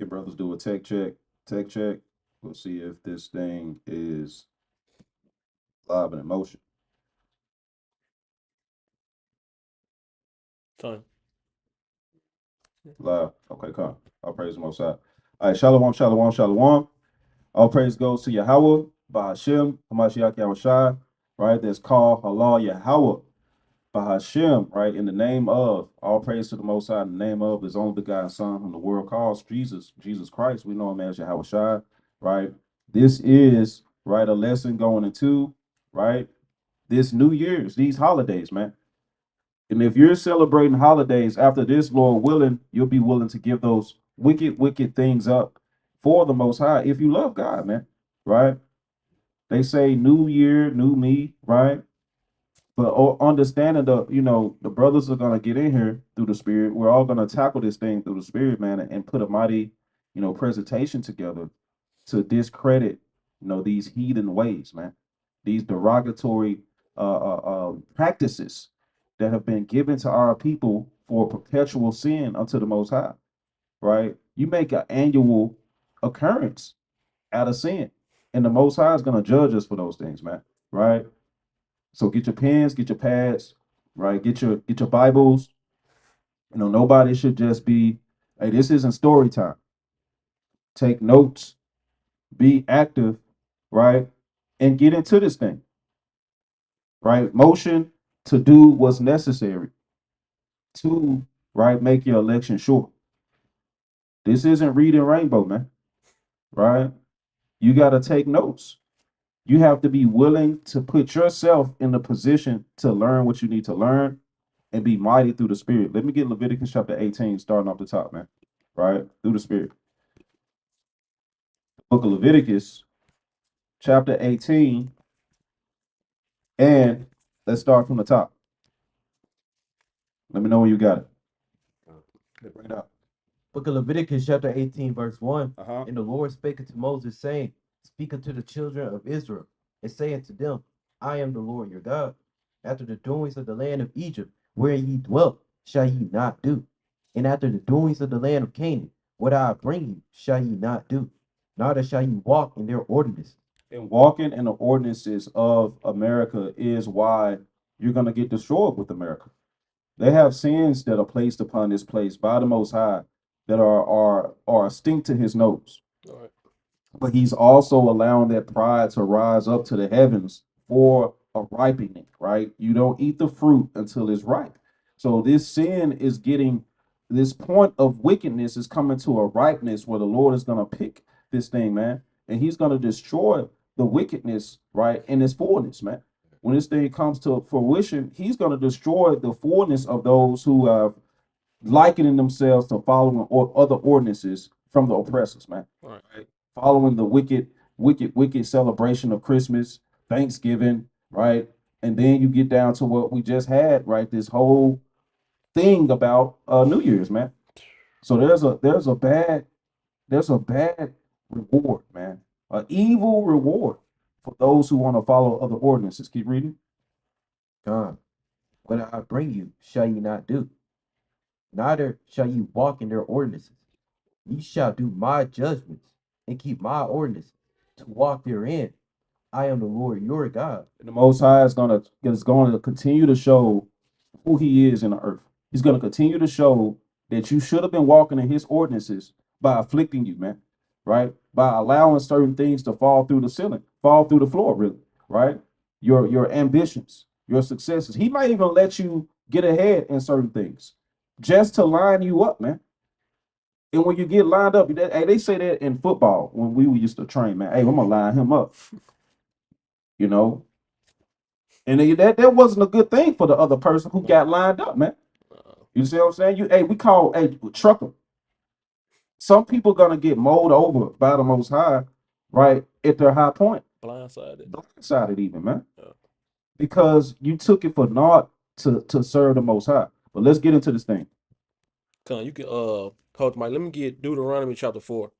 Can brothers do a tech check? Tech check. We'll see if this thing is live and in motion. Time. Live. Okay, come. I'll praise the Most High. All right, shalom, shalom, shalom. All praise goes to Yahweh, Bahashem, Hamashiach Yahushai, right? That's called Allah Yahweh, Bahashem, right? In the name of, all praise to the Most High, in the name of his only begotten Son, whom the world calls Jesus Christ. We know him as Yahushai, right? This is, right, a lesson going into, right, this New Year's, these holidays, man. And if you're celebrating holidays after this, Lord willing, you'll be willing to give those wicked things up for the Most High if you love God, man. Right? They say new year, new me, right? But understanding the brothers are gonna get in here through the spirit. We're all gonna tackle this thing through the spirit, man, and put a mighty, presentation together to discredit, these heathen ways, man. These derogatory practices that have been given to our people for perpetual sin unto the Most High, right? You make an annual occurrence out of sin, and the Most High is going to judge us for those things, man, right? So get your pens, get your pads, right? Get your Bibles. Nobody should just be, hey, this isn't story time. Take notes, be active, right? And get into this thing, right? Motion to do what's necessary to, right, make your election sure. This isn't reading rainbow, man, right? You got to take notes. You have to be willing to put yourself in the position to learn what you need to learn and be mighty through the spirit. Let me get Leviticus chapter 18, starting off the top, man, right? Through the spirit. Book of Leviticus, chapter 18, and let's start from the top. Let me know when you got it. Bring it up. Book of Leviticus, chapter 18, verse 1. Uh-huh. And the Lord spake unto Moses, saying, Speak unto the children of Israel, and say unto them, I am the Lord your God. After the doings of the land of Egypt, where ye dwelt, shall ye not do. And after the doings of the land of Canaan, what I bring you, shall ye not do. Neither shall ye walk in their ordinances. And walking in the ordinances of America is why you're going to get destroyed with America. They have sins that are placed upon this place by the Most High that are a stink to his nose. All right. But he's also allowing that pride to rise up to the heavens for a ripening, right? You don't eat the fruit until it's ripe. So this sin is getting, this point of wickedness is coming to a ripeness where the Lord is going to pick this thing, man, and he's going to destroy the wickedness, right, in its fullness, man. When this thing comes to fruition, he's going to destroy the fullness of those who have likening themselves to following other ordinances from the oppressors, man. All right. Following the wicked celebration of Christmas, Thanksgiving, right? And then you get down to what we just had, right? This whole thing about New Year's, man. So there's a bad reward, man. An evil reward for those who want to follow other ordinances. Keep reading. God, what I bring you, shall ye not do. Neither shall ye walk in their ordinances. Ye shall do my judgments and keep my ordinances to walk therein. I am the Lord your God. And the Most High is going to continue to show who He is in the earth. He's going to continue to show that you should have been walking in His ordinances by afflicting you, man. Right? By allowing certain things to fall through the ceiling, fall through the floor, really. Right? Your ambitions, your successes. He might even let you get ahead in certain things, just to line you up, man. And when you get lined up, hey, they say that in football when we used to train, man. Hey, I'm gonna line him up, you know. And that wasn't a good thing for the other person who got lined up, man. You see what I'm saying? We call trucker. Some people gonna get mowed over by the Most High, right at their high point, blindsided even, man, because you took it for naught to serve the Most High. But let's get into this thing. Come on, you can hold the mic. Let me get Deuteronomy chapter 4.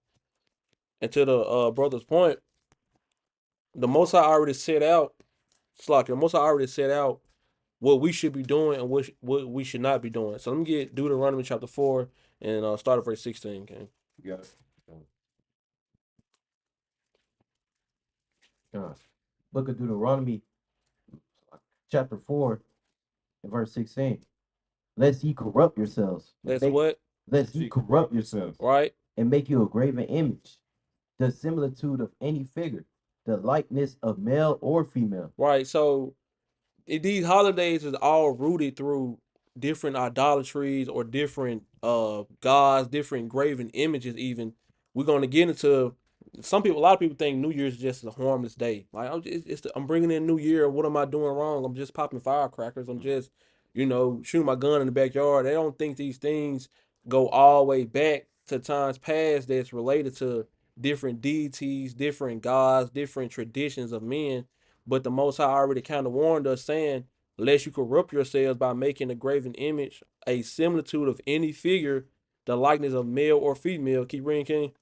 And to the brother's point, the Most High already set out, the Most High already set out what we should be doing and what we should not be doing. So let me get Deuteronomy chapter 4 and start at verse 16. Okay. You got it. God. Book of Deuteronomy, chapter 4, and verse 16. Lest ye corrupt yourselves. That's what, Lest ye corrupt yourselves right? and make you a graven image, the similitude of any figure, the likeness of male or female. Right. So these holidays is all rooted through different idolatries or different gods, different graven images. Even we're gonna get into some people. A lot of people think New Year's is just a harmless day. Like I'm bringing in New Year. What am I doing wrong? I'm just popping firecrackers. I'm just shooting my gun in the backyard. They don't think these things go all the way back to times past that's related to different deities, different gods, different traditions of men. But the Most High already kind of warned us, saying, "Lest you corrupt yourselves by making a graven image, a similitude of any figure, the likeness of male or female." Keep reading, King.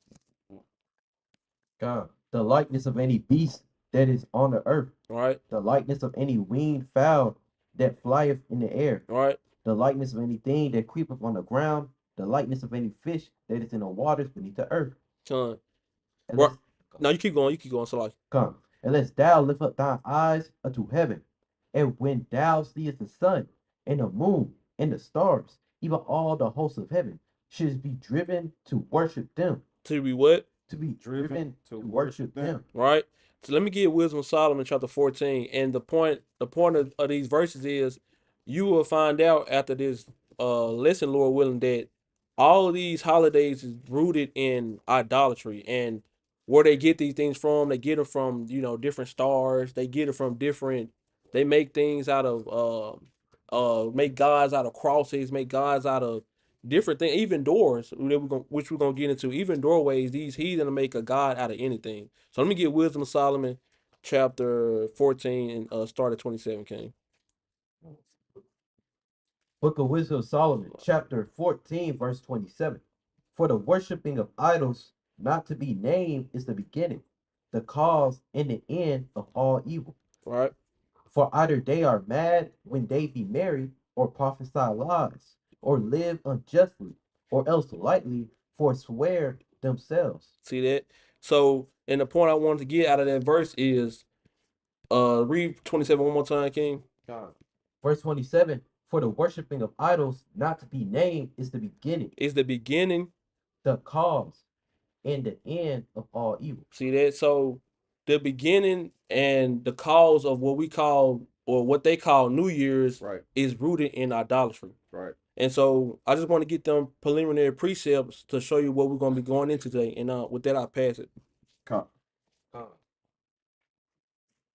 God. The likeness of any beast that is on the earth, All right, the likeness of any winged fowl that flieth in the air, all right, the likeness of anything that creepeth on the ground, the likeness of any fish that is in the waters beneath the earth. son. Right. Unless, No, you keep going. You keep going. So like, come, unless thou lift up thine eyes unto heaven, and when thou seest the sun and the moon and the stars, even all the hosts of heaven, shouldst be driven to worship them, to be what? to be driven to worship them. Right. So let me give Wisdom of Solomon chapter 14. And the point of these verses is you will find out after this lesson, Lord willing, that all of these holidays is rooted in idolatry. And where they get these things from, they get them from, different stars. They get it from different, they make things out of make gods out of crosses, make gods out of different things, even doors which we're gonna get into, even doorways. These heathen to make a god out of anything. So let me get Wisdom of Solomon, chapter 14, and start at 27, King. Book of Wisdom of Solomon, chapter 14, verse 27. For the worshiping of idols not to be named is the beginning, the cause and the end of all evil. Right. For either they are mad when they be merry, or prophesy lies, or live unjustly, or else lightly forswear themselves. See that? So, and the point I wanted to get out of that verse is read 27 one more time, King. Verse 27. For the worshiping of idols not to be named is the beginning, Is the beginning. the cause, and the end of all evil. See that? So the beginning and the cause of what we call, or what they call, New Year's, Right. is rooted in idolatry. Right. And so I just want to get them preliminary precepts to show you what we're going to be going into today. And with that, I'll pass it. Come.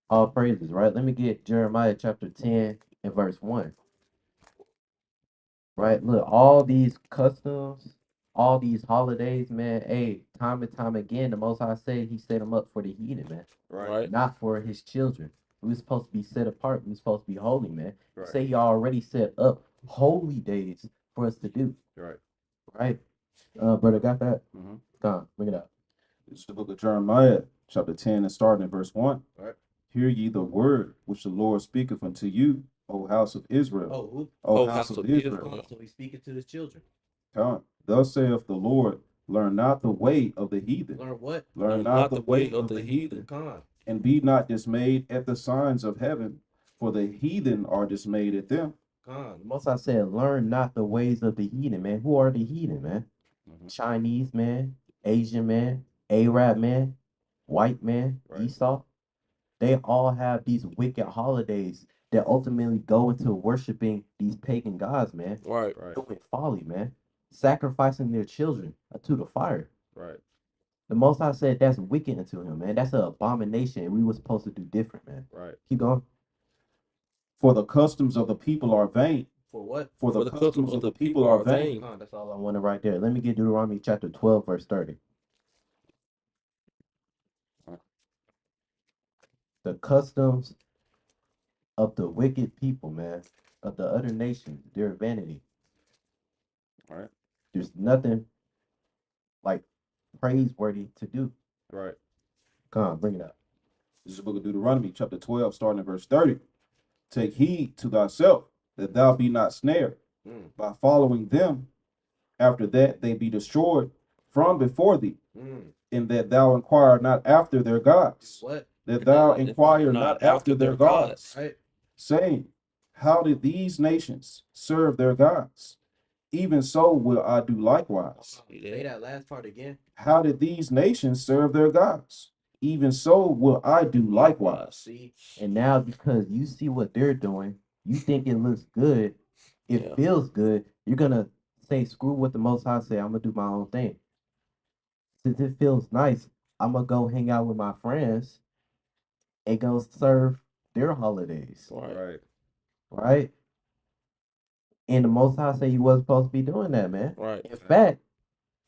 All praises, right? Let me get Jeremiah chapter 10 and verse 1. Right? Look, all these customs, all these holidays, man, hey, time and time again, the Most High said he set them up for the heathen, man, Right. not for his children. We were supposed to be set apart. We were supposed to be holy, man. Right. Say he already set up holy days for us to do, Right. right? Brother, got that? Mhm. Come on, bring it up. It's the book of Jeremiah, chapter 10, and starting in verse 1. Right. Hear ye the word which the Lord speaketh unto you, O house of Israel. Oh, Oh, House of Israel. Israel. so he's speaking to his children. Come. Thus saith the Lord, learn not the way of the heathen. Learn what? Learn not the way of the heathen. Come on. And be not dismayed at the signs of heaven, for the heathen are dismayed at them. The Most High said, learn not the ways of the heathen, man. Who are the heathen, man? Mhm. Chinese man, Asian man, Arab man, white man, Right. Esau. They all have these wicked holidays that ultimately go into worshiping these pagan gods, man. Right. Right. Doing folly, man. Sacrificing their children to the fire. Right. The Most High said that's wicked unto him, man. That's an abomination. We were supposed to do different, man. Right. Keep going. For the customs of the people are vain. For what? For the customs of the people are vain. That's all I wanted right there. Let me get Deuteronomy chapter 12, verse 30. The customs of the wicked people, man, of the other nations, their vanity. Right. There's nothing like praiseworthy to do. Right. Come on, bring it up. This is the book of Deuteronomy, chapter 12, starting in verse 30. Take heed to thyself that thou be not snared by following them, after that they be destroyed from before thee, in that thou inquire not after their gods. What? that thou and inquire not after their gods, Right? saying, how did these nations serve their gods? Even so will I do likewise. Say that last part again. How did these nations serve their gods? Even so will I do likewise. See, and now because you see what they're doing, you think it looks good, it Yeah. feels good, you're gonna say, screw what the Most High say, I'm gonna do my own thing. Since it feels nice, I'm gonna go hang out with my friends and go serve their holidays, Right. right? And the Most High say you wasn't supposed to be doing that, man. Right. In fact,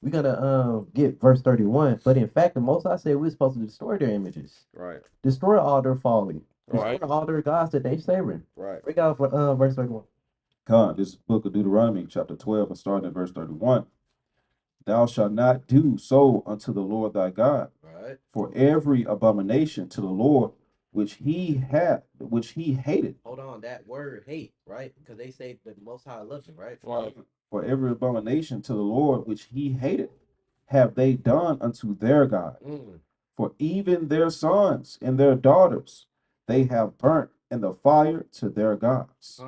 we're gonna get verse 31. But in fact, the Most High said we're supposed to destroy their images, Right. destroy all their folly, destroy Right. all their gods that they serving. Right. Bring out verse 31. Come, this is the book of Deuteronomy, chapter 12, and starting at verse 31. Thou shalt not do so unto the Lord thy God, Right. for every abomination to the Lord which he hated. Hold on, that word hate, right? Because they say the Most High loves him, right? Right. For every abomination to the Lord which he hated, have they done unto their God. For even their sons and their daughters they have burnt in the fire to their gods.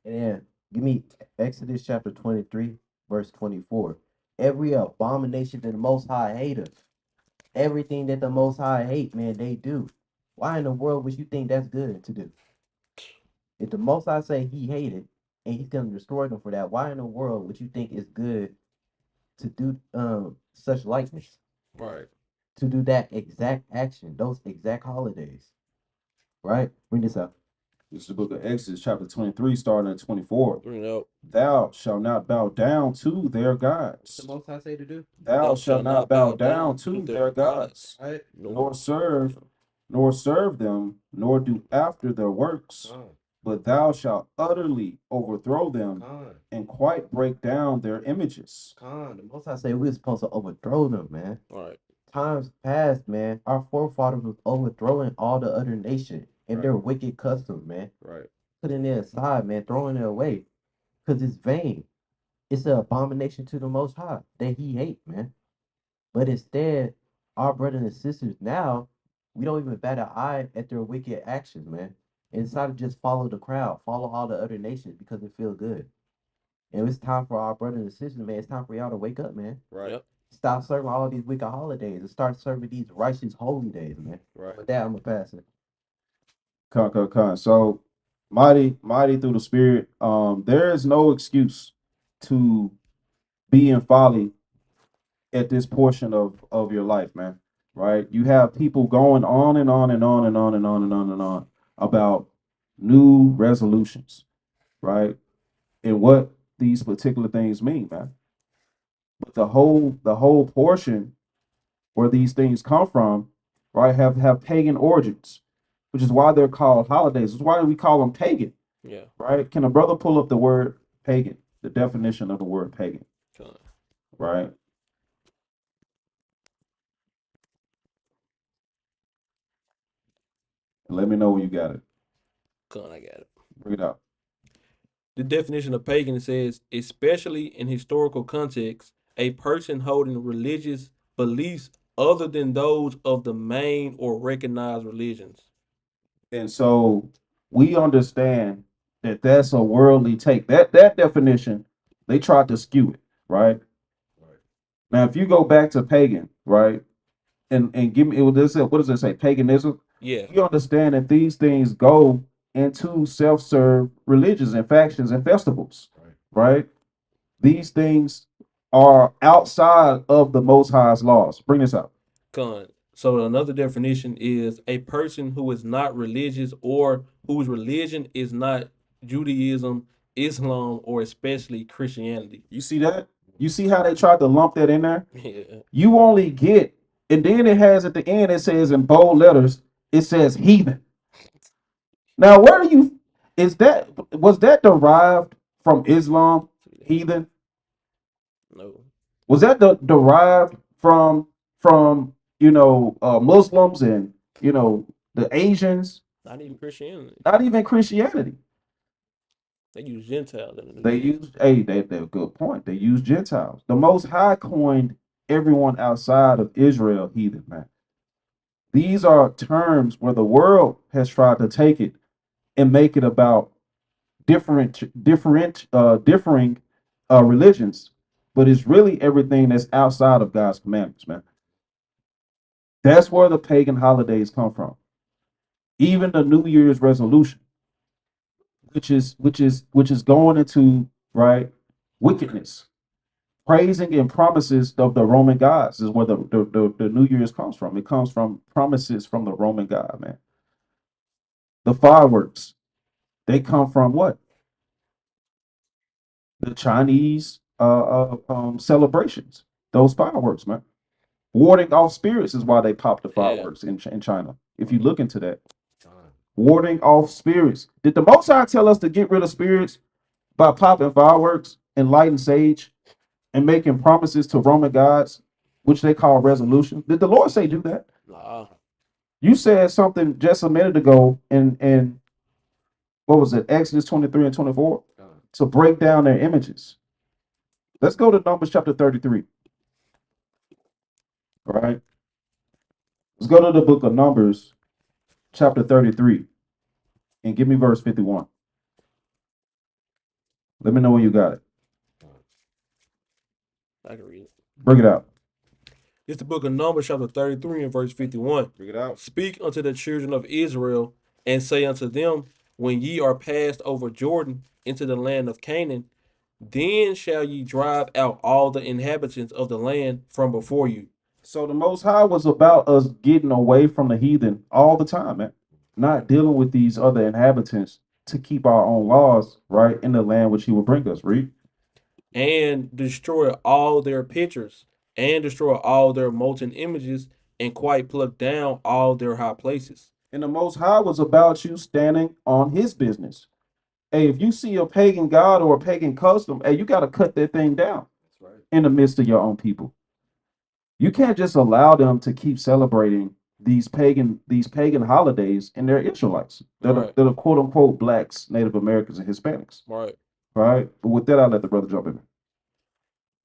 And then give me Exodus chapter 23, verse 24. Every abomination that the Most High hated, everything that the Most High hate, man, they do. Why in the world would you think that's good to do? If the Most High say he hated and he's gonna destroy them for that, why in the world would you think it's good to do such likeness? Right. To do that exact action, those exact holidays. Right? Bring this up. This is the book of Exodus, chapter 23, starting at 24. Bring it up. Thou shalt not bow down to their gods. The Most High say to do? Thou shalt not bow down to their gods, Right? nor serve them, nor do after their works. But thou shalt utterly overthrow them and quite break down their images. The Most High say we're supposed to overthrow them, man. Right. Times past, man, our forefathers was overthrowing all the other nations and their wicked customs, man. Right. Putting it aside, man, throwing it away. Because it's vain. It's an abomination to the Most High that he hate, man. But instead, our brothers and sisters now, we don't even bat an eye at their wicked actions, man. And it's not to just follow the crowd, follow all the other nations because it feels good. And it's time for our brothers and sisters, man. It's time for y'all to wake up, man. Right. Yep. Stop serving all these wicked holidays and start serving these righteous holy days, man. Right. With that, I'm gonna pass it. Con. So mighty through the Spirit. There is no excuse to be in folly at this portion of your life, man. Right? You have people going on and on and on and on and on and on and on about new resolutions, right? And what these particular things mean, man. But the whole portion where these things come from, right, have pagan origins, which is why they're called holidays. It's why we call them pagan, Yeah. right? Can a brother pull up the word pagan, the definition of the word pagan, Con. right? Let me know when you got it. Con, I got it. Bring it out. The definition of pagan says, especially in historical context, a person holding religious beliefs other than those of the main or recognized religions. And so we understand that that's a worldly take. That definition, they tried to skew it, right? Now, if you go back to pagan, right, and give me what does it say? Paganism. Yeah. You understand that these things go into self-serve religions and factions and festivals, right? These things are outside of the Most High's laws. Bring this up. Con. So another definition is a person who is not religious or whose religion is not Judaism, Islam, or especially Christianity. You see that? You see how they tried to lump that in there? Yeah. You only get, and then it has at the end, it says in bold letters, it says heathen. Now, where do you, was that derived from Islam, heathen? No. Was that derived from Muslims and the Asians? Not even Christianity. Not even Christianity. They use Gentiles in the New They Testament. used they're a good point. They used Gentiles. The Most High coined everyone outside of Israel heathen, man. These are terms where the world has tried to take it and make it about differing religions, but it's really everything that's outside of God's commandments, man. That's where the pagan holidays come from. Even the New Year's resolution, which is going into right wickedness, praising and promises of the Roman gods is where the New Year's comes from. It comes from promises from the Roman god, man. The fireworks, they come from what? The Chinese celebrations. Those fireworks, man. Warding off spirits is why they pop the Yeah. fireworks in China. If you look into that, warding off spirits. Did the Most High tell us to get rid of spirits by popping fireworks and lighting sage and making promises to Roman gods, which they call resolution? Did the Lord say do that? Nah. You said something just a minute ago in what was it, Exodus 23 and 24, to break down their images. Let's go to Numbers chapter 33. All right. Let's go to the book of Numbers, chapter 33, and give me verse 51. Let me know when you got it. I can read it. Bring it out. It's the book of Numbers, chapter 33 and verse 51. Bring it out. Speak unto the children of Israel, and say unto them, when ye are passed over Jordan into the land of Canaan, then shall ye drive out all the inhabitants of the land from before you. So the Most High was about us getting away from the heathen all the time, man. Not dealing with these other inhabitants to keep our own laws, right, in the land which he will bring us, read. And destroy all their pictures, and destroy all their molten images, and quite pluck down all their high places. And the Most High was about you standing on his business. Hey, if you see a pagan god or a pagan custom, hey, you got to cut that thing down. That's right. In the midst of your own people. You can't just allow them to keep celebrating these pagan holidays and they're Israelites. Right. They're the quote unquote blacks, Native Americans, and Hispanics. Right. Right. But with that, I'll let the brother jump in.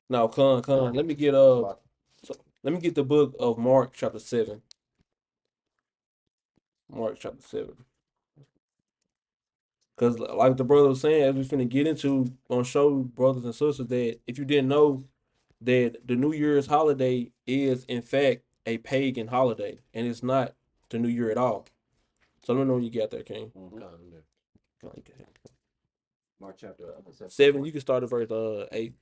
Now, come on. Let me get the book of Mark chapter 7. Mark chapter 7. Because like the brother was saying, as we finna get into, gonna show brothers and sisters that if you didn't know that the New Year's holiday is in fact a pagan holiday, and it's not the New Year at all. So let me know when you get there, King. Mark chapter 7. You can start at verse 8.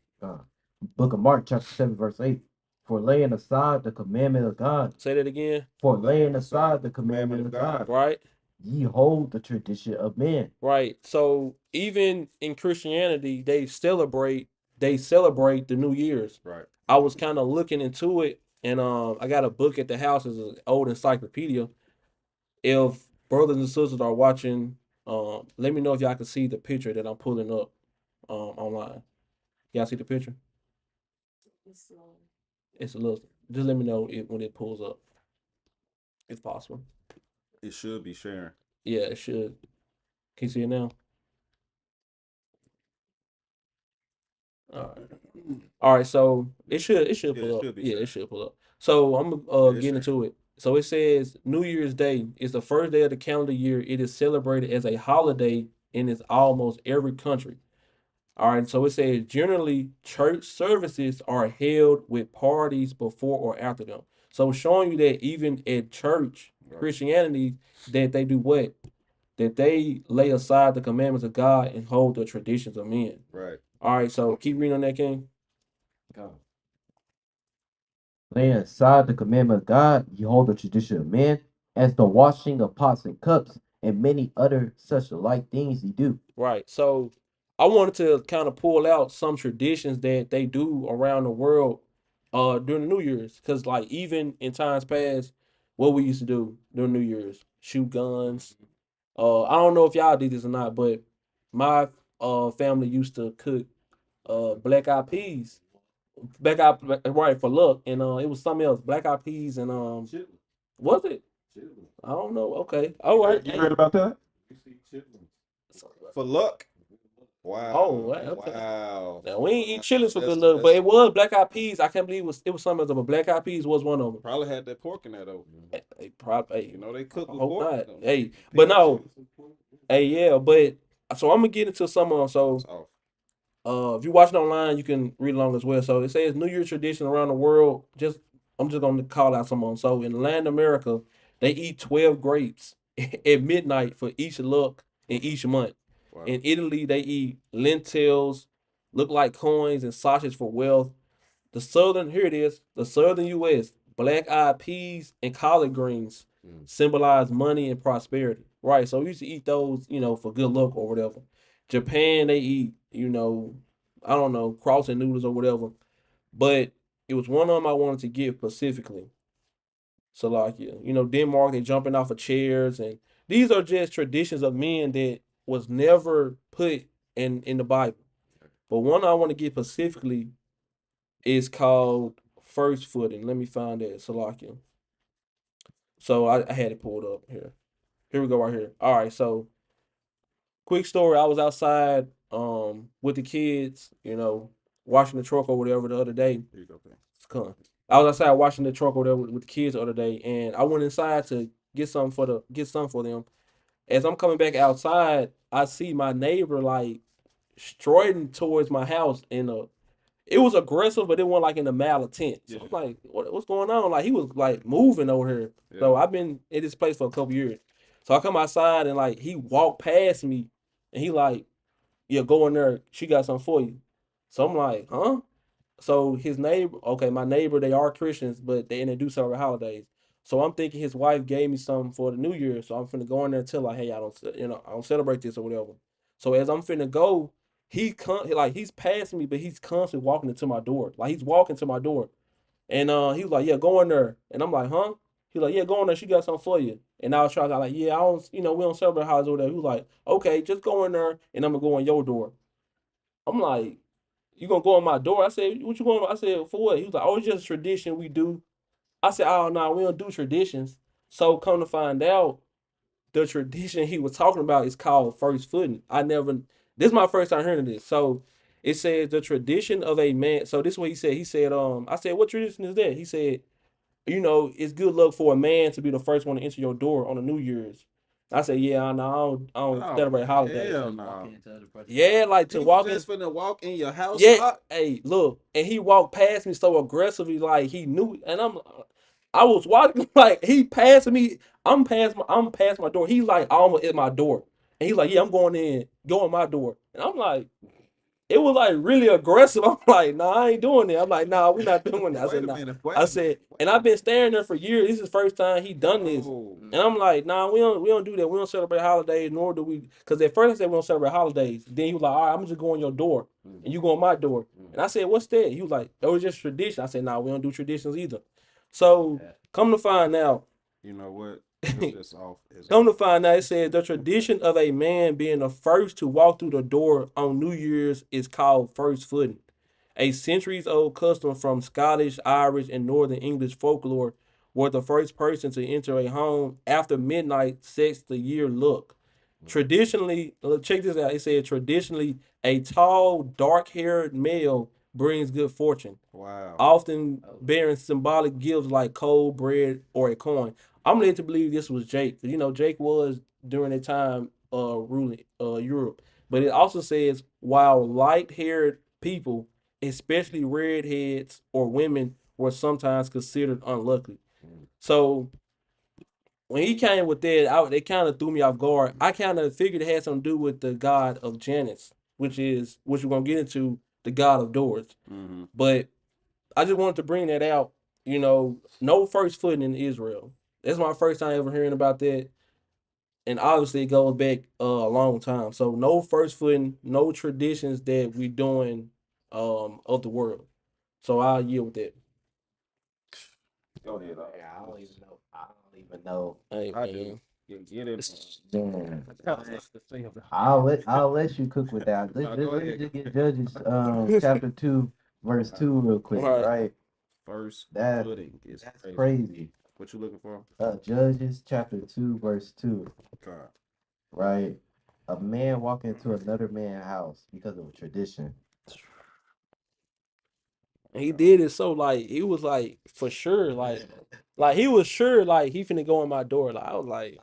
Book of Mark chapter 7 verse 8. For laying aside the commandment of God. Say that again. For laying aside the commandment of God. Right. Ye hold the tradition of men. Right. So even in Christianity, they celebrate the New Year's. Right. I was kind of looking into it, and I got a book at the house. It's an old encyclopedia. If brothers and sisters are watching, let me know if y'all can see the picture that I'm pulling up online. Y'all see the picture? It's a little. Just let me know when it pulls up. If possible. It should be sharing. Yeah, it should. Can you see it now? All right. So it should pull up. Yeah, it should pull up. So I'm getting into it. So it says New Year's Day is the first day of the calendar year. It is celebrated as a holiday in almost every country. All right. So it says generally church services are held with parties before or after them. So showing you that even at church, Christianity, that they do what? That they lay aside the commandments of God and hold the traditions of men. Right. All right, so keep reading on that, King. Laying aside the commandment of God, ye hold the tradition of men, as the washing of pots and cups, and many other such like things ye do. Right. So I wanted to kind of pull out some traditions that they do around the world during the New Year's. Because like even in times past, what we used to do during New Year's, shoot guns. I don't know if y'all did this or not, but my family used to cook black eyed peas. Black eyed right for luck, and it was something else. Black eyed peas and was it? I don't know. Okay. All right. You heard about that? For luck. Wow. Oh, wow, okay. Wow. Now we ain't eat chilies for That's- good luck, but that's- it was black eyed peas. I can't believe it was something else, but black eyed peas was one of them. Probably had that pork in there though. Hey, probably. You know they cook I with hope pork. not. though. Hey, Peas but no. and shit. Hey, yeah, but so I'm gonna get into some of them. So It's off. if you're watching online, you can read along as well. So it says New Year's tradition around the world. I'm just gonna call out some of them. So in Latin America, they eat 12 grapes at midnight for each luck in each month. Wow. In Italy, they eat lentils, look like coins, and sausage for wealth. The southern U.S., black eyed peas and collard greens symbolize money and prosperity. Right. So we used to eat those, for good luck or whatever. Japan, they eat, I don't know, crossing noodles or whatever. But it was one of them I wanted to get specifically. So like, Denmark, they jumping off of chairs, and these are just traditions of men that was never put in the Bible. But one I want to get specifically is called first footing. Let me find that, Salakia. So I had it pulled up here. Here we go right here. All right, so quick story. I was outside with the kids, washing the truck or whatever the other day. Here you go, man. It's coming. I was outside washing the truck or whatever with the kids the other day, and I went inside to get something for them. As I'm coming back outside, I see my neighbor like striding towards my house it was aggressive, but it wasn't like in the malintent. So I'm like, what's going on? Like he was like moving over here. Yeah. So I've been in this place for a couple years. So I come outside and like he walked past me and he like, yeah, go in there. She got something for you. So I'm like, huh? So his neighbor, okay, my neighbor, they are Christians, but they do celebrate holidays. So I'm thinking his wife gave me something for the New Year. So I'm finna go in there and tell her, hey, I don't celebrate this or whatever. So as I'm finna go, he's passing me, but he's constantly walking into my door. Like he's walking to my door. And he was like, yeah, go in there. And I'm like, huh? He was like, yeah, go in there. She got something for you. And I was trying to like, yeah, I don't, we don't celebrate holidays or whatever. He was like, okay, just go in there and I'm gonna go on your door. I'm like, you gonna go on my door? I said, what you going? I said, for what? He was like, oh, it's just a tradition we do. I said, oh no, we don't do traditions. So come to find out, the tradition he was talking about is called first footing. This is my first time hearing this. So it says the tradition of a man. So this is what he said. He said, I said, what tradition is that? He said, it's good luck for a man to be the first one to enter your door on the New Year's. I said, yeah, no, I don't Oh, celebrate holidays. hell no. Yeah, like to He walk just in. finna walk in your house. Yeah, Doc? hey, look, and he walked past me so aggressively, like he knew, and I was walking like he passed me. I'm past my door. He's like almost at my door, and he's like, yeah, I'm going in, go in my door, and I'm like, it was like really aggressive. I'm like, nah, I ain't doing it. I'm like, nah, we're not doing that. I said, nah. I said, and I've been staring there for years. This is the first time he done this. Oh. And I'm like, nah, we don't do that. We don't celebrate holidays, nor do we. Because at first I said we don't celebrate holidays. Then he was like, all right, I'm just going your door, and you go on my door. And I said, what's that? He was like, it was just tradition. I said, nah, we don't do traditions either. So come to find out, You know what? It's just off. come to find out, it says the tradition of a man being the first to walk through the door on New Year's is called first footing. A centuries-old custom from Scottish, Irish, and Northern English folklore, where the first person to enter a home after midnight sets the year look. Traditionally, check this out. It said traditionally, a tall, dark-haired male brings good fortune, Wow. often bearing symbolic gifts like cold bread or a coin. I'm led to believe this was Jake. Jake was during the time ruling Europe. But it also says while light-haired people, especially redheads or women, were sometimes considered unlucky. So when he came with that, it kind of threw me off guard. I kind of figured it had something to do with the god of Janus, which we're gonna get into, the god of doors. Mm-hmm. But I just wanted to bring that out. No first footing in Israel. That's my first time ever hearing about that. And obviously it goes back a long time. So no first footing, no traditions that we doing of the world. So I'll yield with that. Go ahead. Yeah, I don't even know. I don't even know. Hey, I man. do. Get it. Damn. I'll let you cook with that. No, go Let's ahead. just get Judges chapter 2, verse 2 real quick, Right. right? First That footing is that's crazy. crazy. What you looking for? Judges chapter 2, verse 2, God. right? A man walking into another man's house because of a tradition. And he did it so like he was like for sure like he was sure like he finna go in my door. Like I was like,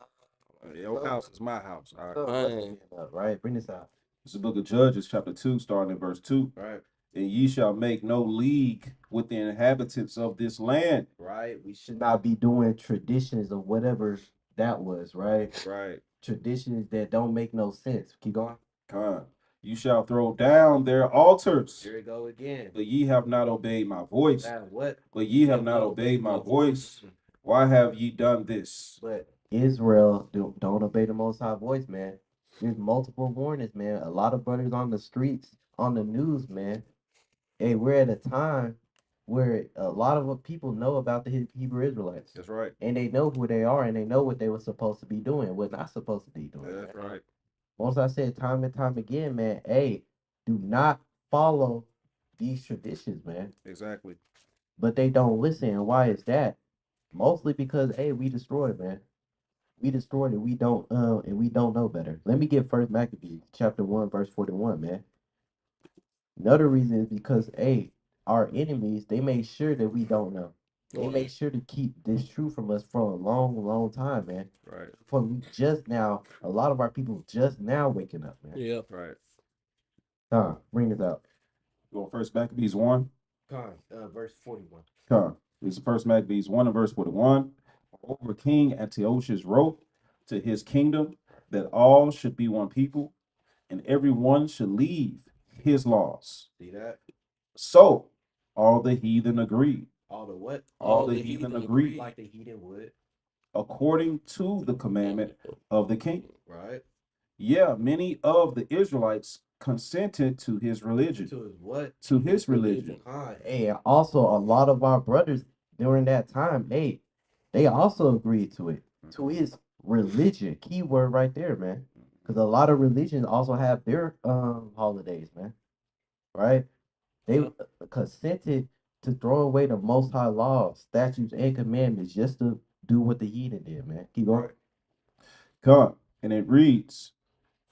Your house is my house. All right. So, Man. busting it up, right? Bring this out. It's the book of Judges, chapter 2, starting in verse 2. Right. And ye shall make no league with the inhabitants of this land. Right. We should not be doing traditions of whatever that was, right? Right. Traditions that don't make no sense. Keep going. Come. You shall throw down their altars, Here we go again. but ye have not obeyed my voice. That what? But ye have not obeyed my voice. Why have ye done this? But Israel don't obey the Most High voice, man. There's multiple warnings, man. A lot of brothers on the streets, on the news, man. Hey, we're at a time where a lot of people know about the Hebrew Israelites, That's right. and they know who they are, and they know what they were supposed to be doing, what not supposed to be doing. That's man. right. Most I said time and time again, man. Hey, do not follow these traditions, man. Exactly. But they don't listen. And why is that? Mostly because hey, we destroyed, man. We destroyed it. We don't and we don't know better. Let me get First Maccabees chapter 1, verse 41, man. Another reason is because hey, our enemies, they make sure that we don't know. They make sure to keep this truth from us for a long, long time, man. Right. From just now, a lot of our people just now waking up, man. yeah. Right. Bring this out. You want First Maccabees 1? Verse 41. This is First Maccabees 1 and verse 41. Over King Antiochus wrote to his kingdom that all should be one people, and every one should leave his laws. See that? So all the heathen agreed. All the what? All the heathen agreed Like the heathen would. according to the commandment of the king. Right. Yeah, many of the Israelites consented to his religion. To his what? To his religion. Hey, also a lot of our brothers during that time, hey, they also agreed to it. To his religion. Key word right there, man. Because a lot of religions also have their holidays, man. Right? They consented to throw away the most high laws, statutes, and commandments just to do what the heathen did, man. Keep going. Come. And it reads,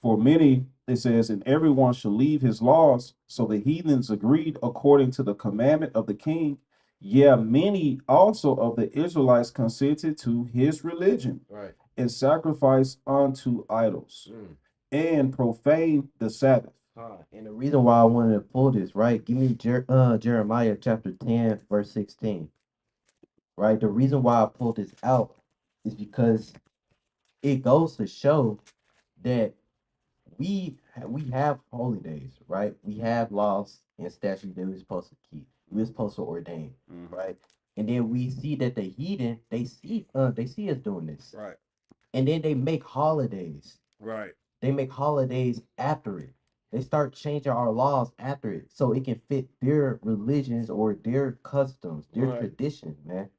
for many, it says, and everyone shall leave his laws. So the heathens agreed according to the commandment of the king. Yeah, many also of the Israelites consented to his religion. Right. And sacrifice unto idols and profane the Sabbath. And the reason why I wanted to pull this, right? Give me Jeremiah chapter 10, verse 16. Right? The reason why I pulled this out is because it goes to show that we have holy days, right? We have laws and statutes that we're supposed to keep. We're supposed to ordain, right? And then we see that the heathen, they see us doing this. Right. And then they make holidays. Right. They make holidays after it. They start changing our laws after it so it can fit their religions or their customs, their traditions, man.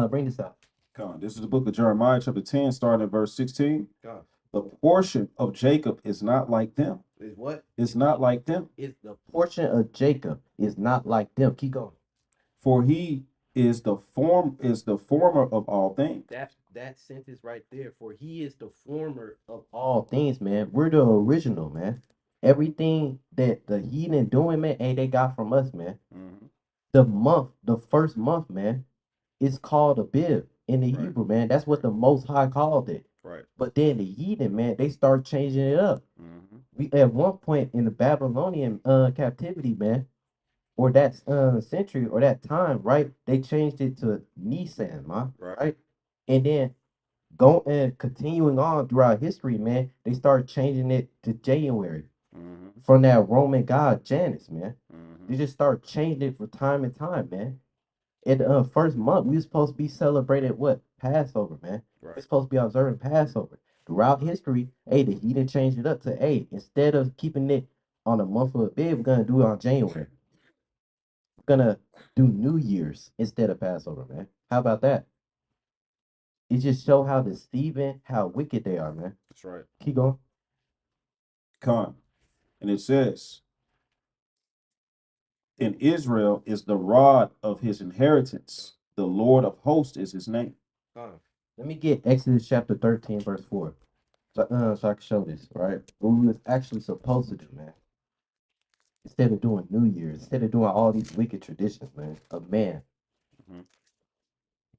Bring this out. Come on. This is the book of Jeremiah, chapter 10, starting at verse 16. God. The portion of Jacob is not like them. Is what? It's not like them. It's the portion of Jacob is not like them. Keep going. For he is the former of all things. That sentence right there. For he is the former of all things, man. We're the original, man. Everything that the heathen doing, man, they got from us, man. The first month, man, is called Abib in the Hebrew, man. That's what the Most High called it. Right. But then the heathen, man, they start changing it up. We at one point in the Babylonian captivity, man, or that century or that time, right? They changed it to Nisan, man, right? And then continuing on throughout history, man, they started changing it to January from that Roman god Janus, man. They just start changing it from time and time, man. In the first month, we were supposed to be celebrating what? Passover, man. We're supposed to be observing Passover. Throughout history, hey, the heathen changed it up to, hey, instead of keeping it on the month of Abib, we're going to do it on January. We're going to do New Year's instead of Passover, man. How about that? It just show how deceiving, how wicked they are, man. That's right. Keep going. Come. And it says, in Israel is the rod of his inheritance. The Lord of hosts is his name. Let me get Exodus chapter 13, verse 4. So I can show this, right? What we was actually supposed to do, man. Instead of doing New Year's, instead of doing all these wicked traditions, man. Of man. Mhm.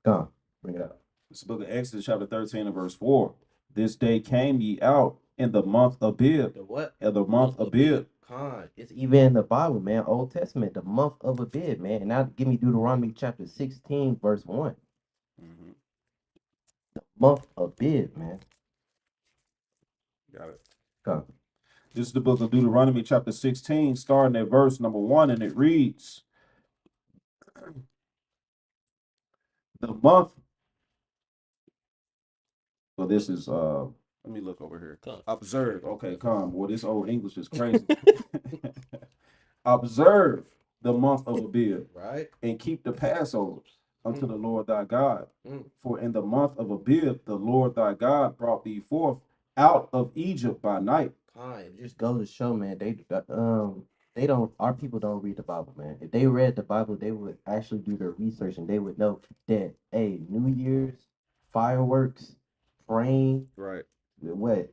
Come, bring it up. This book of Exodus, chapter 13 and verse 4. This day came ye out in the month of Abib. The what? In the month of Abib. Con. It's even in the Bible, man. Old Testament, the month of Abib, man. And now give me Deuteronomy chapter 16, verse 1. Mhm. The month of Abib, man. Got it. Come. This is the book of Deuteronomy, chapter 16, starting at verse number 1, and it reads, the month. So this is let me look over here. Come. Observe. Okay, calm. Boy, this old English is crazy. Observe the month of Abib, Right? and keep the Passovers unto Mm. the Lord thy God. Mm. For in the month of Abib, the Lord thy God brought thee forth out of Egypt by night. Con. It just goes to show, man, they don't, our people don't read the Bible, man. If they read the Bible, they would actually do their research and they would know that, hey, New Year's, fireworks, praying, Right. what,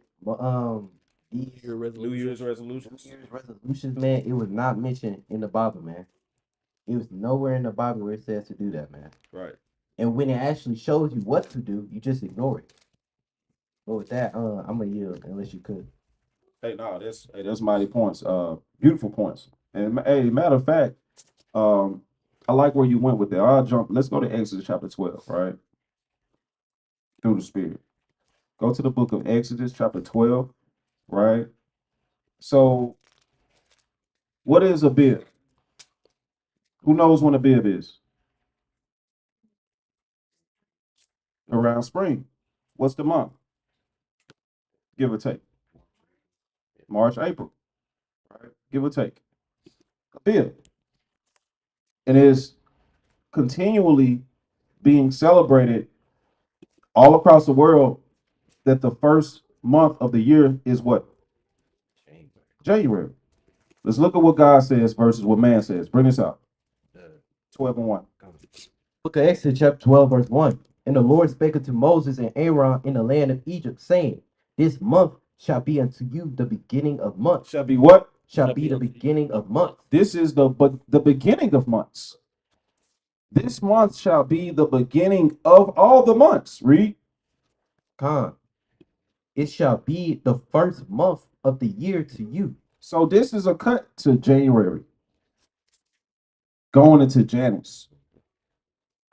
these Your New Year's resolution. resolutions. New Year's resolutions, man, it was not mentioned in the Bible, man. It was nowhere in the Bible where it says to do that, man. Right. And when it actually shows you what to do, you just ignore it. But with that, I'm gonna yield unless you could. Hey, no, that's mighty points. Beautiful points. And hey, matter of fact, I like where you went with that. I'll jump. Let's go to Exodus chapter 12, right? Through the Spirit. Go to the book of Exodus chapter 12, right? So, what is a bib? Who knows when a bib is? Around spring. What's the month? Give or take. March, April, right? Give or take. A bib. It is continually being celebrated all across the world that the first month of the year is what? January. Let's look at what God says versus what man says. Bring this out. 12 and 1. Book of Exodus, chapter 12, verse 1. And the Lord spake unto Moses and Aaron in the land of Egypt, saying, this month shall be unto you the beginning of months. Shall be what? Shall be the beginning of months. This is the beginning of months. This month shall be the beginning of all the months. Read. Con. It shall be the first month of the year to you. So this is a cut to January. Going into Janus.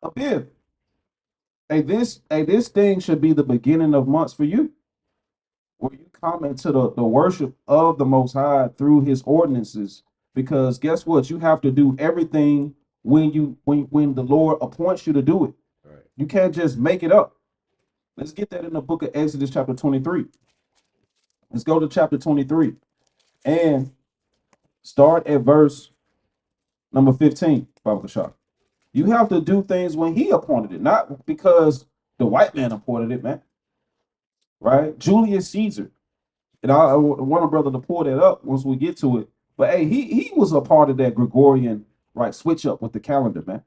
A bib. Hey, this thing should be the beginning of months for you. Where you come into the worship of the Most High through his ordinances. Because guess what? You have to do everything when the Lord appoints you to do it. Right. You can't just make it up. Let's get that in the book of Exodus chapter 23. Let's go to chapter 23 and start at verse number 15. Baba Kashaf. You have to do things when he appointed it, not because the white man appointed it, man. Right? Julius Caesar. And I want a brother to pull that up once we get to it. But hey, he was a part of that Gregorian right switch up with the calendar, man.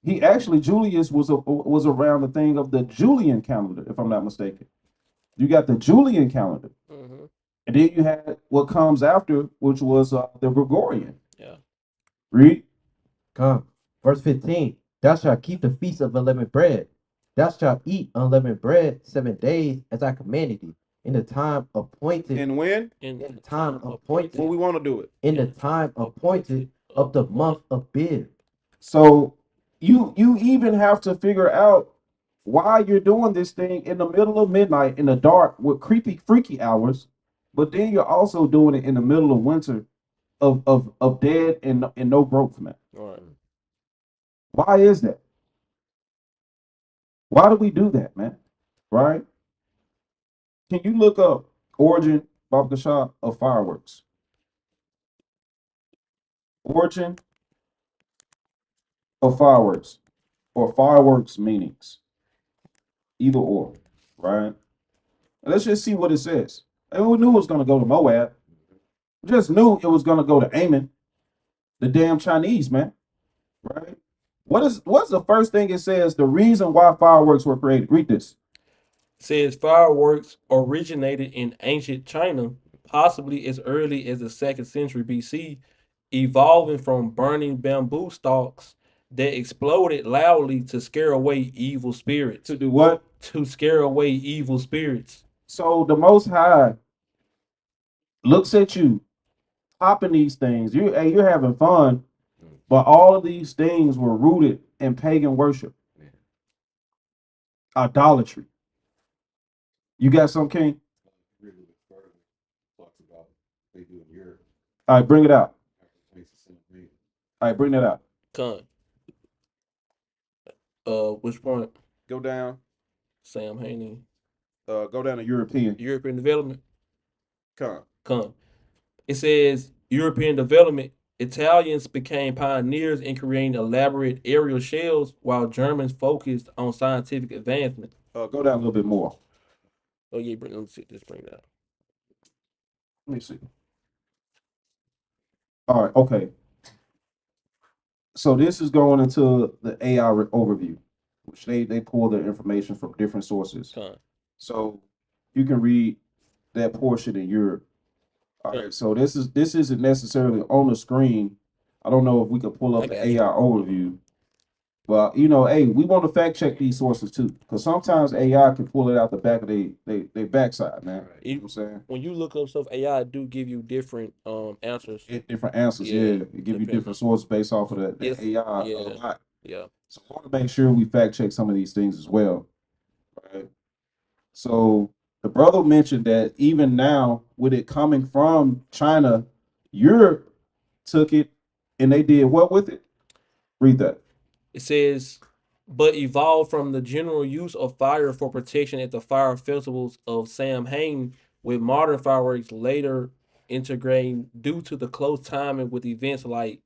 He actually Julius was around the thing of the Julian calendar, if I'm not mistaken. You got the Julian calendar, Mm-hmm. and then you had what comes after, which was the Gregorian. Yeah. Read. Come. Verse 15. Thou shalt keep the feast of unleavened bread. Thou shalt eat unleavened bread 7 days, as I commanded thee, in the time appointed. And when? In In the time appointed. When we want to do it. In the time appointed of the month of Bib. So you even have to figure out why you're doing this thing in the middle of midnight in the dark with creepy, freaky hours, but then you're also doing it in the middle of winter of dead and no growth, man. All right. Why is that? Why do we do that, man? Right? Can you look up origin, Baba Kashaf, of fireworks? Origin of fireworks or fireworks meanings. Either or, right? Let's just see what it says. And we knew it was going to go to Moab. We just knew it was going to go to Ammon, the damn Chinese, man. Right? What's the first thing it says? The reason why fireworks were created. Read this. Says fireworks originated in ancient China, possibly as early as the 2nd century BC, evolving from burning bamboo stalks that exploded loudly to scare away evil spirits. To do what? To scare away evil spirits. So the Most High looks at you popping these things. You're having fun, but all of these things were rooted in pagan worship, idolatry. You got some, King? All right, bring it out. All right, bring that out. Con. Which point? Go down. Sam Haney. Go down to European. European development. Come. It says European development. Italians became pioneers in creating elaborate aerial shells, while Germans focused on scientific advancement. Go down a little bit more. Oh yeah, let me see. Just bring that. Let me see. All right, okay. So this is going into the AI overview, which they pull their information from different sources. Con. So you can read that portion in Europe. All right, so this isn't necessarily on the screen. I don't know if we could pull I up the got you. AI overview, but hey, we want to fact check these sources too, because sometimes AI can pull it out the back of they backside, man. You know what I'm saying? When you look up stuff, AI do give you different answers. Different answers, Yeah, yeah. It give you depending. different sources based off of the Yes, AI yeah. a lot. Yeah. So I want to make sure we fact check some of these things as well. Right. So the brother mentioned that even now, with it coming from China, Europe took it and they did what with it? Read that. It says, but evolved from the general use of fire for protection at the fire festivals of Samhain, with modern fireworks later integrating due to the close timing with events like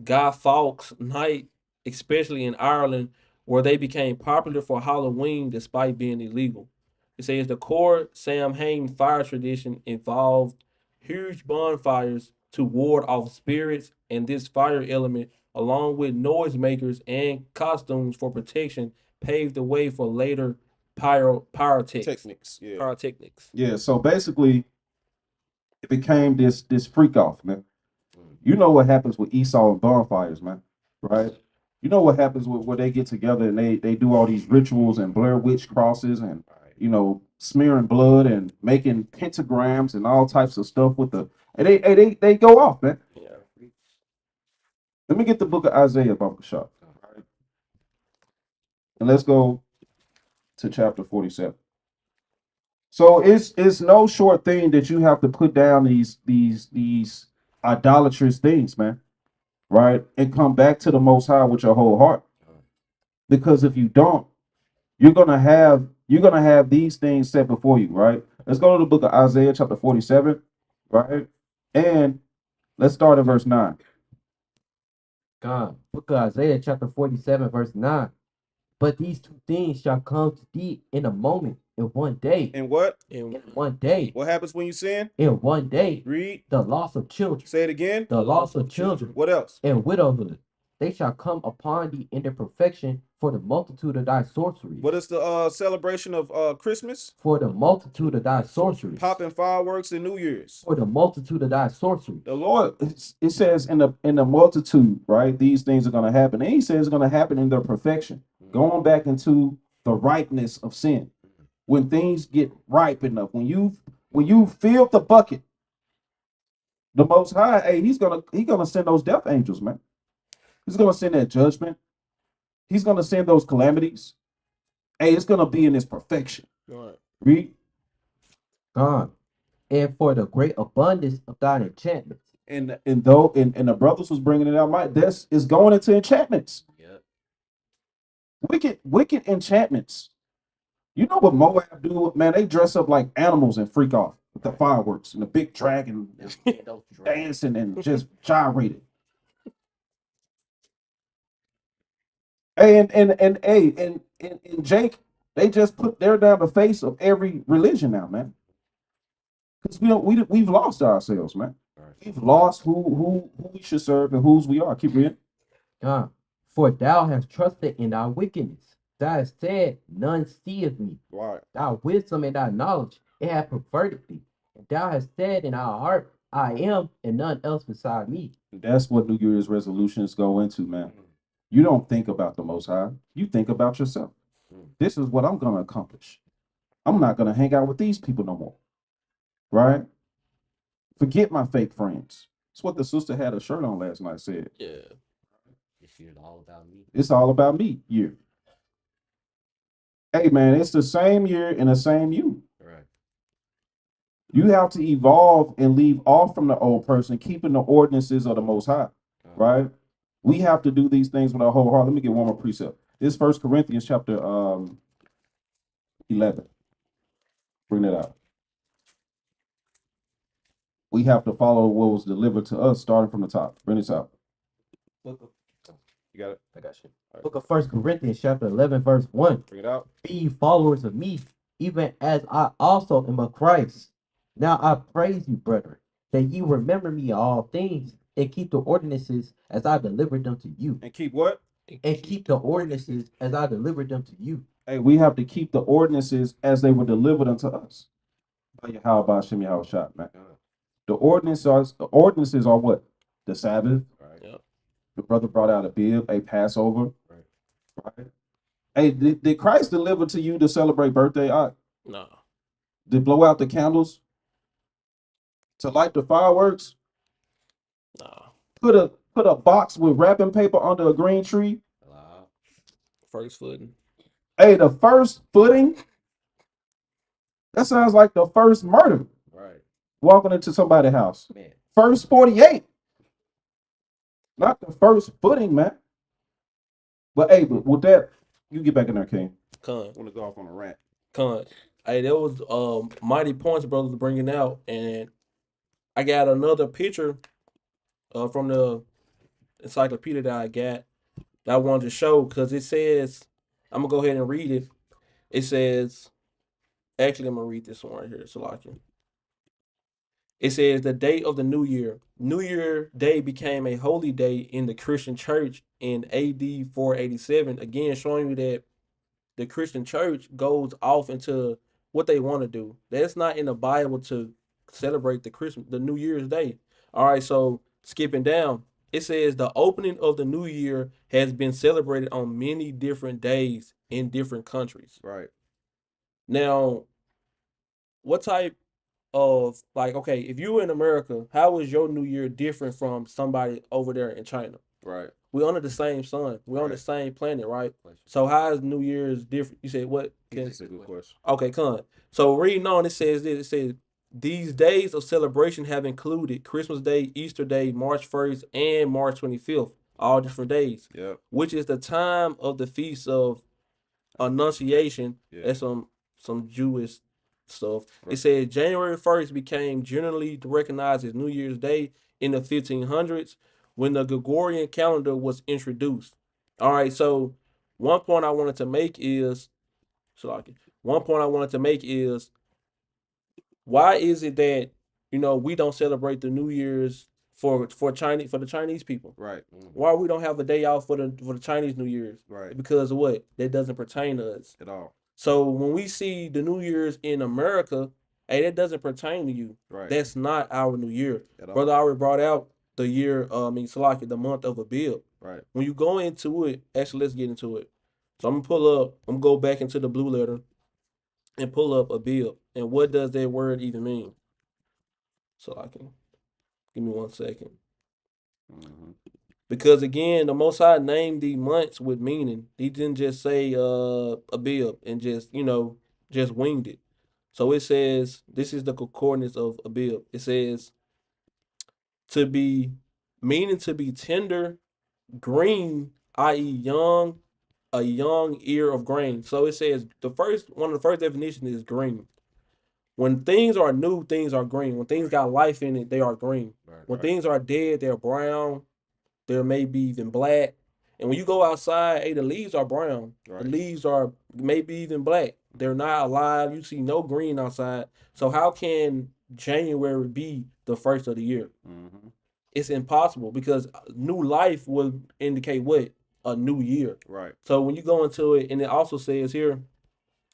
Guy Fawkes Night, especially in Ireland, where they became popular for Halloween despite being illegal. It says the core Samhain fire tradition involved huge bonfires to ward off spirits, and this fire element, along with noisemakers and costumes for protection, paved the way for later pyrotechnics. Techniques, yeah. Pyrotechnics. Yeah, so basically it became this freak off, man. You know what happens with Esau and bonfires, man, right? You know what happens when they get together and they do all these rituals and Blair Witch crosses and smearing blood and making pentagrams and all types of stuff with and they go off, man. Yeah. Let me get the book of Isaiah, Baba Shop. Right. And let's go to chapter 47. So it's no short thing that you have to put down these idolatrous things, man. Right? And come back to the Most High with your whole heart. Because if you don't, you're gonna have these things set before you, right? Let's go to the book of Isaiah, chapter 47, right? And let's start at verse 9. God, book of Isaiah, chapter 47, verse 9. But these two things shall come to thee in a moment, in one day. And what? And In one day. What happens when you sin? In one day. Read. The loss of children. Say it again. The loss of children. What else? And widowhood. They shall come upon thee in their perfection for the multitude of thy sorceries. What is the celebration of Christmas? For the multitude of thy sorceries. Popping fireworks in New Year's. For the multitude of thy sorceries. The Lord, it says in the multitude, right? These things are going to happen. And he says it's going to happen in their perfection. Going back into the ripeness of sin. When things get ripe enough, when you fill the bucket, the Most High, hey, he's gonna send those death angels, man. He's gonna send that judgment. He's gonna send those calamities. Hey, it's gonna be in its perfection. all right. Read. God. And for the great abundance of thine enchantments. And the brothers was bringing it out. This is going into enchantments. Yeah. Wicked enchantments. You know what Moab do, man? They dress up like animals and freak off with the fireworks and the big dragon dancing and just gyrating. And Jake, they just they're down the face of every religion now, man. Because we've lost ourselves, man. We've lost who we should serve and whose we are. Keep reading. God. For thou hast trusted in thy wickedness, Thou hast said, none seeth me. Right. Thy wisdom and thy knowledge, it hath perverted thee. And thou hast said in our heart, I am, and none else beside me. That's what New Year's resolutions go into, man. You don't think about the Most High. You think about yourself. This is what I'm going to accomplish. I'm not going to hang out with these people no more. Right? Forget my fake friends. That's what the sister had a shirt on last night said. Yeah. This year's all about me. It's all about me year. Hey, man, it's the same year and the same you. Right. You have to evolve and leave off from the old person, keeping the ordinances of the Most High. Right? We have to do these things with our whole heart. Let me get one more precept. This 1 Corinthians chapter 11. Bring that out. We have to follow what was delivered to us, starting from the top. Bring this out. Book of, You got it? I got you. All right. Book of 1 Corinthians chapter 11, verse 1. Bring it out. Be ye followers of me, even as I also am of Christ. Now I praise you, brethren, that ye remember me in all things, and keep the ordinances as I delivered them to you. And keep what? And keep the ordinances as I delivered them to you. Hey, we have to keep the ordinances as they were delivered unto us. How about Shem Yahushua, man? The ordinances are what? The Sabbath. Right. Yep. The brother brought out a bib, a Passover. Right. Hey, did Christ deliver to you to celebrate birthday? No. To blow out the candles? To light the fireworks? No. Put a box with wrapping paper under a green tree? Hello. First footing. Hey, the first footing? That sounds like the first murder. Right. Walking into somebody's house. Man. First 48. Not the first footing, man. But hey, but with that, you get back in there, King. Con. I want to go off on a rant. Con. Hey, there was mighty points brothers bringing out, and I got another picture from the encyclopedia that I got that I wanted to show because it says, I'm gonna go ahead and read it. It says, actually, I'm gonna read this one right here, Salaki. It says the date of the New Year. New Year Day became a holy day in the Christian church in AD 487. Again, showing you that the Christian church goes off into what they want to do. That's not in the Bible to celebrate the New Year's Day. All right, so skipping down, it says the opening of the new year has been celebrated on many different days in different countries. Right. Now, what type of okay, if you were in America, how is your New Year different from somebody over there in China? Right. We're under the same sun. We're on the Right. same planet, right? So how is New Year's different? You said what? That's a good question. Okay, come. So reading on, it says this. It says these days of celebration have included Christmas Day, Easter Day, March 1st, and March 25th, all different days, Yep. which is the time of the feast of Annunciation. Yeah. That's some Jewish stuff. Right. It says January 1st became generally recognized as New Year's Day in the 1500s when the Gregorian calendar was introduced. All right, so one point I wanted to make is why is it that we don't celebrate the New Year's for the Chinese people? Right. Why we don't have a day off for the Chinese New Year's? Right. Because of what? That doesn't pertain to us. At all. So when we see the New Year's in America, hey, that doesn't pertain to you. Right. That's not our New Year. At all. Brother already brought out the year, Salaki, the month of Abib. Right. When you go into it, actually, let's get into it. So I'm gonna go back into the blue letter and pull up Abib. And what does that word even mean? Salaki. Give me 1 second. Mm-hmm. Because again, the Most High named the months with meaning. He didn't just say Abib and just winged it. So it says, this is the concordance of Abib. It says to be, meaning to be tender, green, i.e. young, a young ear of grain. So it says one of the first definitions is green. When things are new, things are green. When things got life in it, they are green. Right. When things are dead, they're brown. There may be even black. And when you go outside, hey, the leaves are brown. Right. The leaves are maybe even black. They're not alive. You see no green outside. So how can January be the first of the year? Mm-hmm. It's impossible because new life will indicate what? a new year. Right. So when you go into it, and it also says here,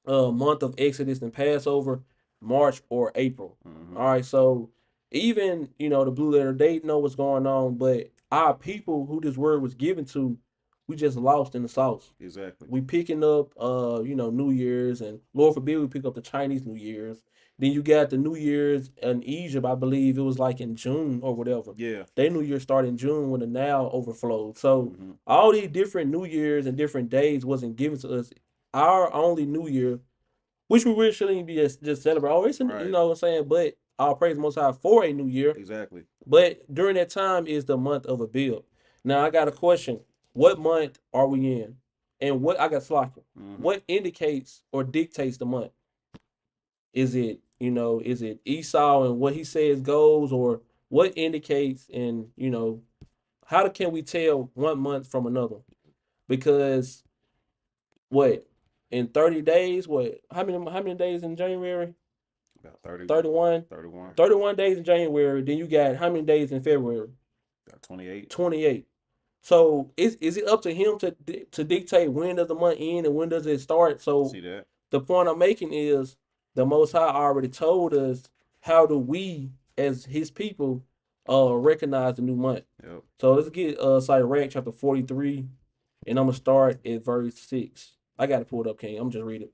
month of Exodus and Passover, March or April. Mhm. All right, so even the blue letter, they know what's going on, but our people who this word was given to, we just lost in the sauce. Exactly. We picking up New Year's, and Lord forbid we pick up the Chinese New Year's. Then you got the New Year's in Egypt, I believe it was like in June or whatever. Yeah. Their New Year started in June when the Nile overflowed. So Mhm. all these different New Years and different days wasn't given to us. Our only New Year, which we really shouldn't be just celebrate. Oh, it's Right. you know what I'm saying, but I'll praise the Most High for a new year. Exactly. But during that time is the month of Abib. Now I got a question: what month are we in? And what I got slacking? Mhm. What indicates or dictates the month? Is it is it Esau and what he says goes, or what indicates and how can we tell one month from another? Because what in 30 days, what how many days in January? About 30. 31. 31. 31 days in January. Then you got how many days in February? About 28. 28. So is it up to him to dictate when does the month end and when does it start? So See that? the point I'm making is the Most High already told us how do we as His people recognize the new month. Yep. So let's get Sirach chapter 43, and I'm gonna start at verse 6. I got to pull it up, King. I'm just read it.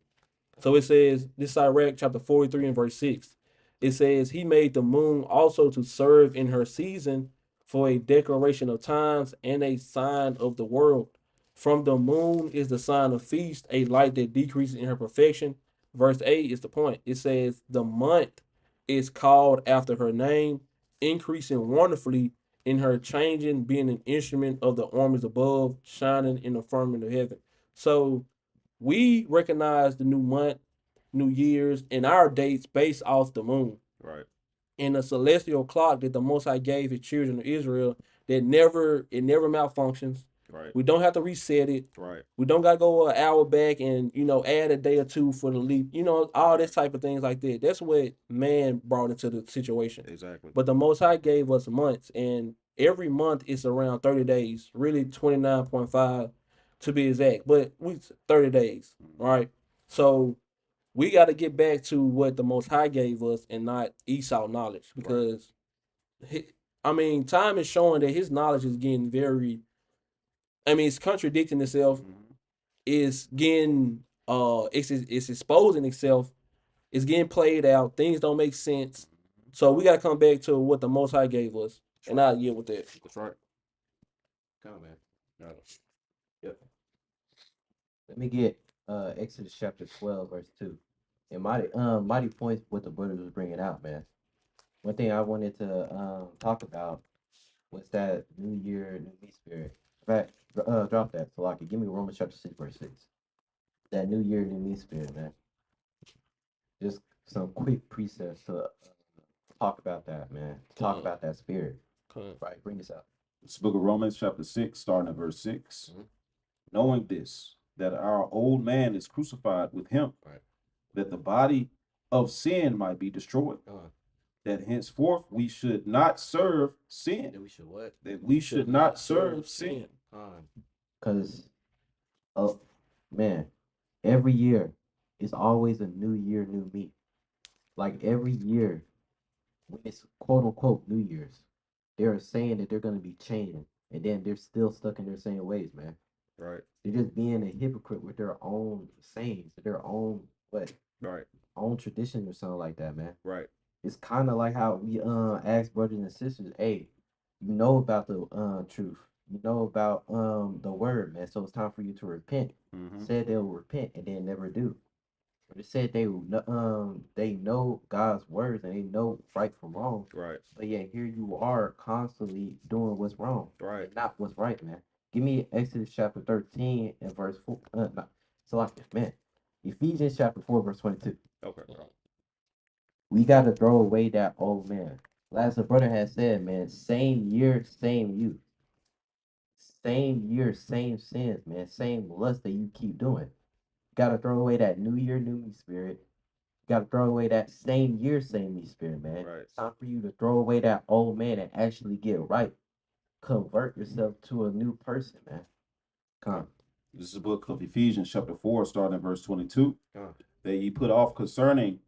So it says, this Sirach chapter 43 and verse 6. It says, He made the moon also to serve in her season for a declaration of times and a sign of the world. From the moon is the sign of feast, a light that decreases in her perfection. Verse 8 is the point. It says, The month is called after her name, increasing wonderfully in her changing, being an instrument of the armies above, shining in the firmament of heaven. So we recognize the new month, New Year's, and our dates based off the moon. Right. And the celestial clock that the Most High gave His children of Israel, that never malfunctions. Right. We don't have to reset it. Right. We don't got to go an hour back and add a day or two for the leap. All this type of things like that. That's what man brought into the situation. Exactly. But the Most High gave us months, and every month is around 30 days, really 29.5 to be exact. But we 30 days, right? So we got to get back to what the Most High gave us and not Esau knowledge, because time is showing that his knowledge is getting very. It's contradicting itself. Mhm. It's getting it's exposing itself. It's getting played out. Things don't make sense. So we got to come back to what the Most High gave us, and I'll get with that. That's right. Come on, man. Yep. Let me get Exodus chapter 12, verse 2. And mighty points what the brother was bringing out, man. One thing I wanted to talk about was that New Year, New Me spirit. In fact, drop that, Salaki. Give me Romans chapter 6, verse 6. That New Year, New Me spirit, man. Just some quick precepts to talk about that, man. Talk Come. about that spirit. Come. Right, bring this out. It's the book of Romans, chapter 6, starting at verse 6. Mhm. Knowing this, that our old man is crucified with him, Right. that the body of sin might be destroyed, that henceforth we should not serve sin, Then we should what? that we should not serve sin. Because, man, every year is always a new year, new me. Like every year, when it's quote unquote New Year's, they're saying that they're going to be changing, and then they're still stuck in their same ways, man. Right. They're just being a hypocrite with their own sayings, their own Right. own tradition or something like that, man. Right. It's kind of like how we ask brothers and sisters, hey, you know about the truth, you know about the word, man. So it's time for you to repent. Mhm. Said they'll repent and then never do. But it said they know God's words and they know right from wrong. Right. But yeah, here you are constantly doing what's wrong, Right. and not what's right, man. Give me Exodus chapter 13 and verse 4. No, so like man, Ephesians chapter 4 verse 22. Okay. We got to throw away that old man. As the brother has said, man, same year, same you. Same year, same sins, man. Same lust that you keep doing. Got to throw away that new year, new me spirit. Got to throw away that same year, same me spirit, man. Right. It's time for you to throw away that old man and actually get right. Convert yourself to a new person, man. Come. This is the book of Ephesians, chapter 4, starting at verse 22. Come. That ye put off concerning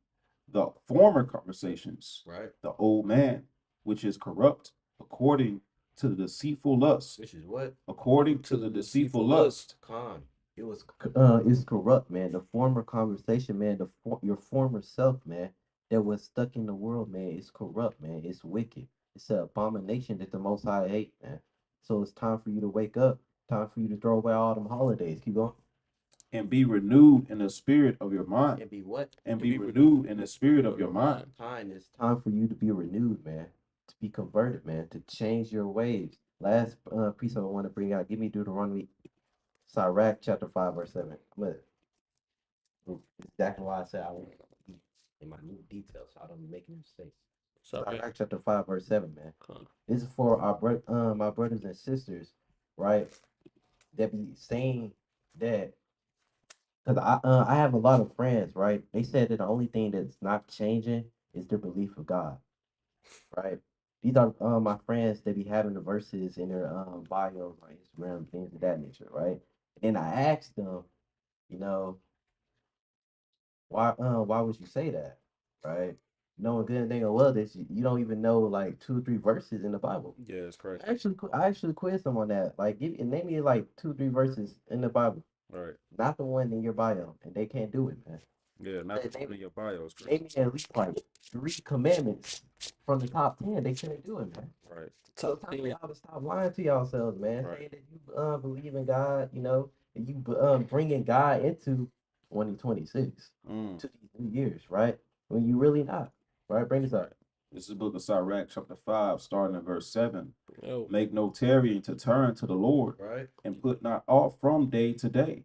the former conversations, Right. the old man, which is corrupt according to the deceitful lust, Which is what? according to the deceitful lust. Con. It was it's corrupt, man. The former conversation, man. Your former self, man, that was stuck in the world, man. It's corrupt, man. It's wicked. It's an abomination that the Most High hate, man. So it's time for you to wake up. Time for you to throw away all them holidays. Keep going. And be renewed in the spirit of your mind. And be what? And be renewed in the spirit of your mind. Time is Time for you to be renewed, man. To be converted, man. To change your ways. Last piece I want to bring out. Give me Deuteronomy, Sirach chapter 5 verse 7. I'm gonna, exactly why I said I want to be in my new details, so I don't be making mistakes. Sorry. Sirach chapter 5 verse 7, man. Con. This is for our my brothers and sisters, right? That be saying that, because I have a lot of friends, right? They said that the only thing that's not changing is their belief of God, right? These are my friends that be having the verses in their bios on Instagram, things of that nature, right? And then I asked them, you know, why would you say that, right? Knowing good and dang well that you don't even know like 2 or 3 verses in the Bible. Yeah, it's correct. I actually quizzed them on that. Like, name me like 2 or 3 verses in the Bible, Right. not the one in your bio, and they can't do it, man. Yeah, not not the one in your bios. Name me at least like 3 commandments from the top 10. They couldn't do it, man. Right. So Top it's time for 10. y'all to stop lying to yourselves, man. Right. Saying that you believe in God, you know, and you bringing God into 2026 Mm. to these new years, right? When you really not, right? Bring this up. This is the book of Sirach, chapter 5, starting at verse 7. Yo. Make no tarrying to turn to the Lord, right. and put not off from day to day.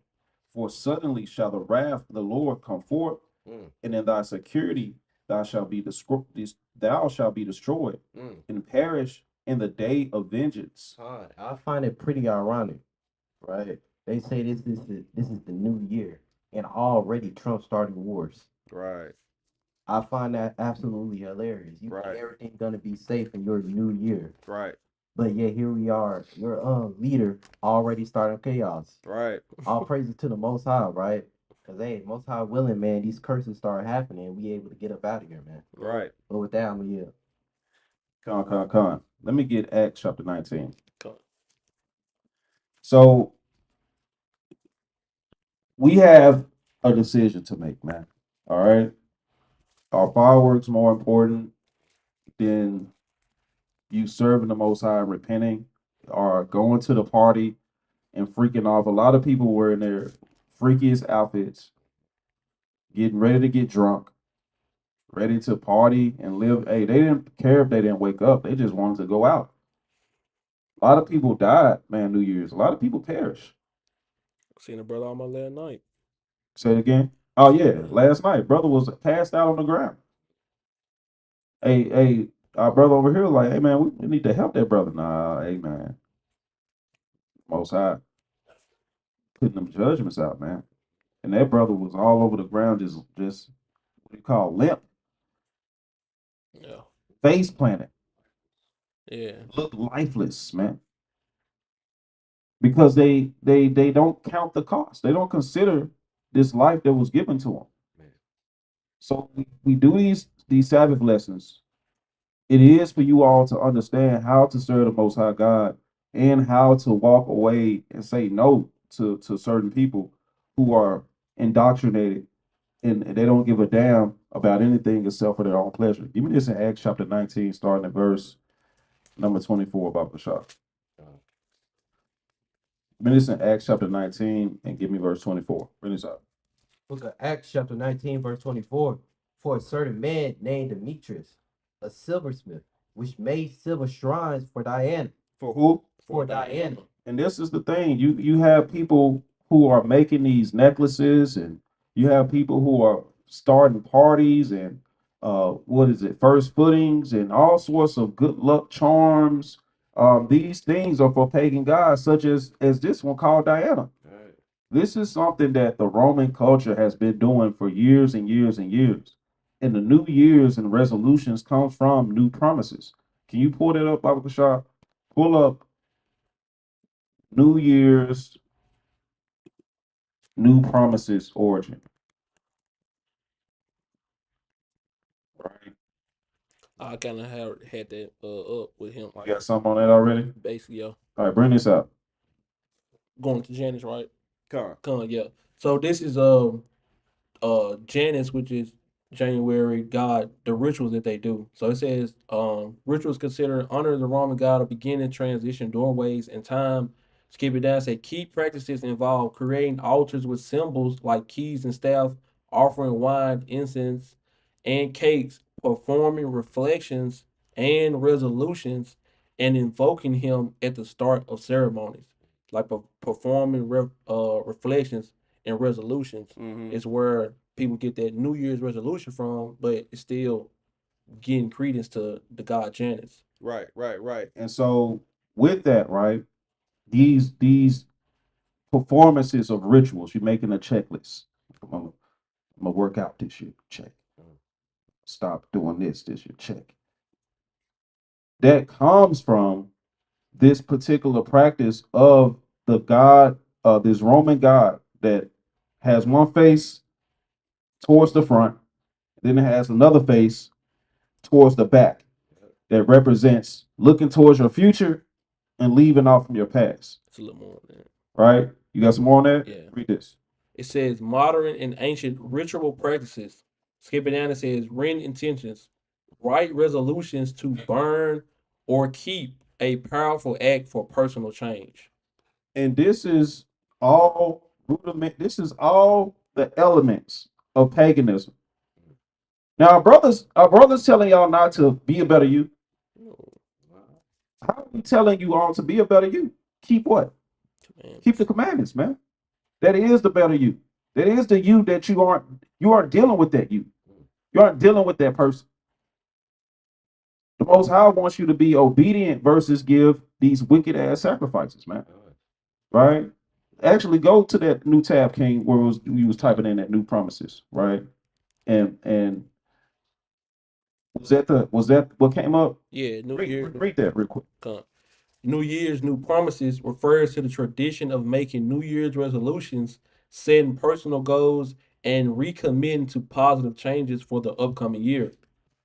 For suddenly shall the wrath of the Lord come forth, Mm. and in thy security thou shalt be destroyed, Mm. and perish in the day of vengeance. Con. I find it pretty ironic, right? They say this is the new year, and already Trump starting wars. Right. I find that absolutely hilarious. You Right. think everything's gonna be safe in your new year, Right. but yeah, here we are. Your leader already starting chaos. Right. All praises to the Most High, right? Cause hey, Most High willing, man, these curses start happening, and we able to get up out of here, man. Right. But with that, I'm gonna Con. Let me get Acts chapter 19. Con. So we have a decision to make, man. All right. Are fireworks more important than you serving the Most High and repenting, or going to the party and freaking off? A lot of people were in their freakiest outfits, getting ready to get drunk, ready to party and live. Hey, they didn't care if they didn't wake up. They just wanted to go out. A lot of people died, man, New Year's. A lot of people perished. Seen a brother on my last night. Say it again. Oh, yeah. Last night, brother was passed out on the ground. Hey, our brother over here, like, hey, man, we need to help that brother. Nah, hey, man. Most High putting them judgments out, man. And that brother was all over the ground, just what do you call, limp, Yeah. face planted, Yeah. looked lifeless, man. Because they don't count the cost. They don't consider this life that was given to them. Man. So we do these Sabbath lessons. It is for you all to understand how to serve the Most High God and how to walk away and say no to certain people who are indoctrinated and they don't give a damn about anything except for their own pleasure. Give me this in Acts chapter 19, starting at verse number 24 about the shop. Give me this in Acts chapter 19 and give me verse 24. Bring this up. Book of Acts chapter 19 verse 24. For a certain man named Demetrius, a silversmith, which made silver shrines for Diana. For who? For Diana. And this is the thing. You have people who are making these necklaces, and you have people who are starting parties and what is it, first footings and all sorts of good luck charms. These things are for pagan gods, such as this one called Diana. Right. This is something that the Roman culture has been doing for years and years and years. And the New Year's and resolutions comes from new promises. Can you pull that up, Baba Kashar? Pull up New Year's New Promises origin. Right. I kind of had that up with him, You like got something on that already? basically, yo, All right, bring this up. going to Janice, right? Car. Yeah. So this is Janus, which is January god, the rituals that they do. So it says rituals considered honor the Roman god of beginning, transition, doorways, and time. Skip it down. Say key practices involve creating altars with symbols like keys and staff, offering wine, incense, and cakes, performing reflections and resolutions, and invoking him at the start of ceremonies, like performing reflections and resolutions Mm-hmm. is where people get that New Year's resolution from, but it's still getting credence to the god Janus. Right. And so with that, right, these performances of rituals, you're making a checklist. I'm gonna work out this year. Check. Stop doing this year. Check. That comes from this particular practice of the god, this Roman god that has one face towards the front, then it has another face towards the back that represents looking towards your future and leaving off from your past. It's a little more than that. Right? You got some more on that? Yeah. Read this. It says modern and ancient ritual practices. Skip it down. It says written intentions, write resolutions to burn or keep a powerful act for personal change. And this is all rudiment. This is all the elements of paganism. Now, our brothers telling y'all not to be a better you. How are we telling you all to be a better you? Keep what? Keep the commandments, man. That is the better you. That is the you that you aren't dealing with that you. You aren't dealing with that person. The Most High wants you to be obedient versus give these wicked ass sacrifices, man. Right? Actually, go to that new tab, King, where we was typing in that new promises, right? And was that what came up? Yeah, New Year. Read that real quick. New Year's New Promises refers to the tradition of making New Year's resolutions, setting personal goals, and recommitting to positive changes for the upcoming year.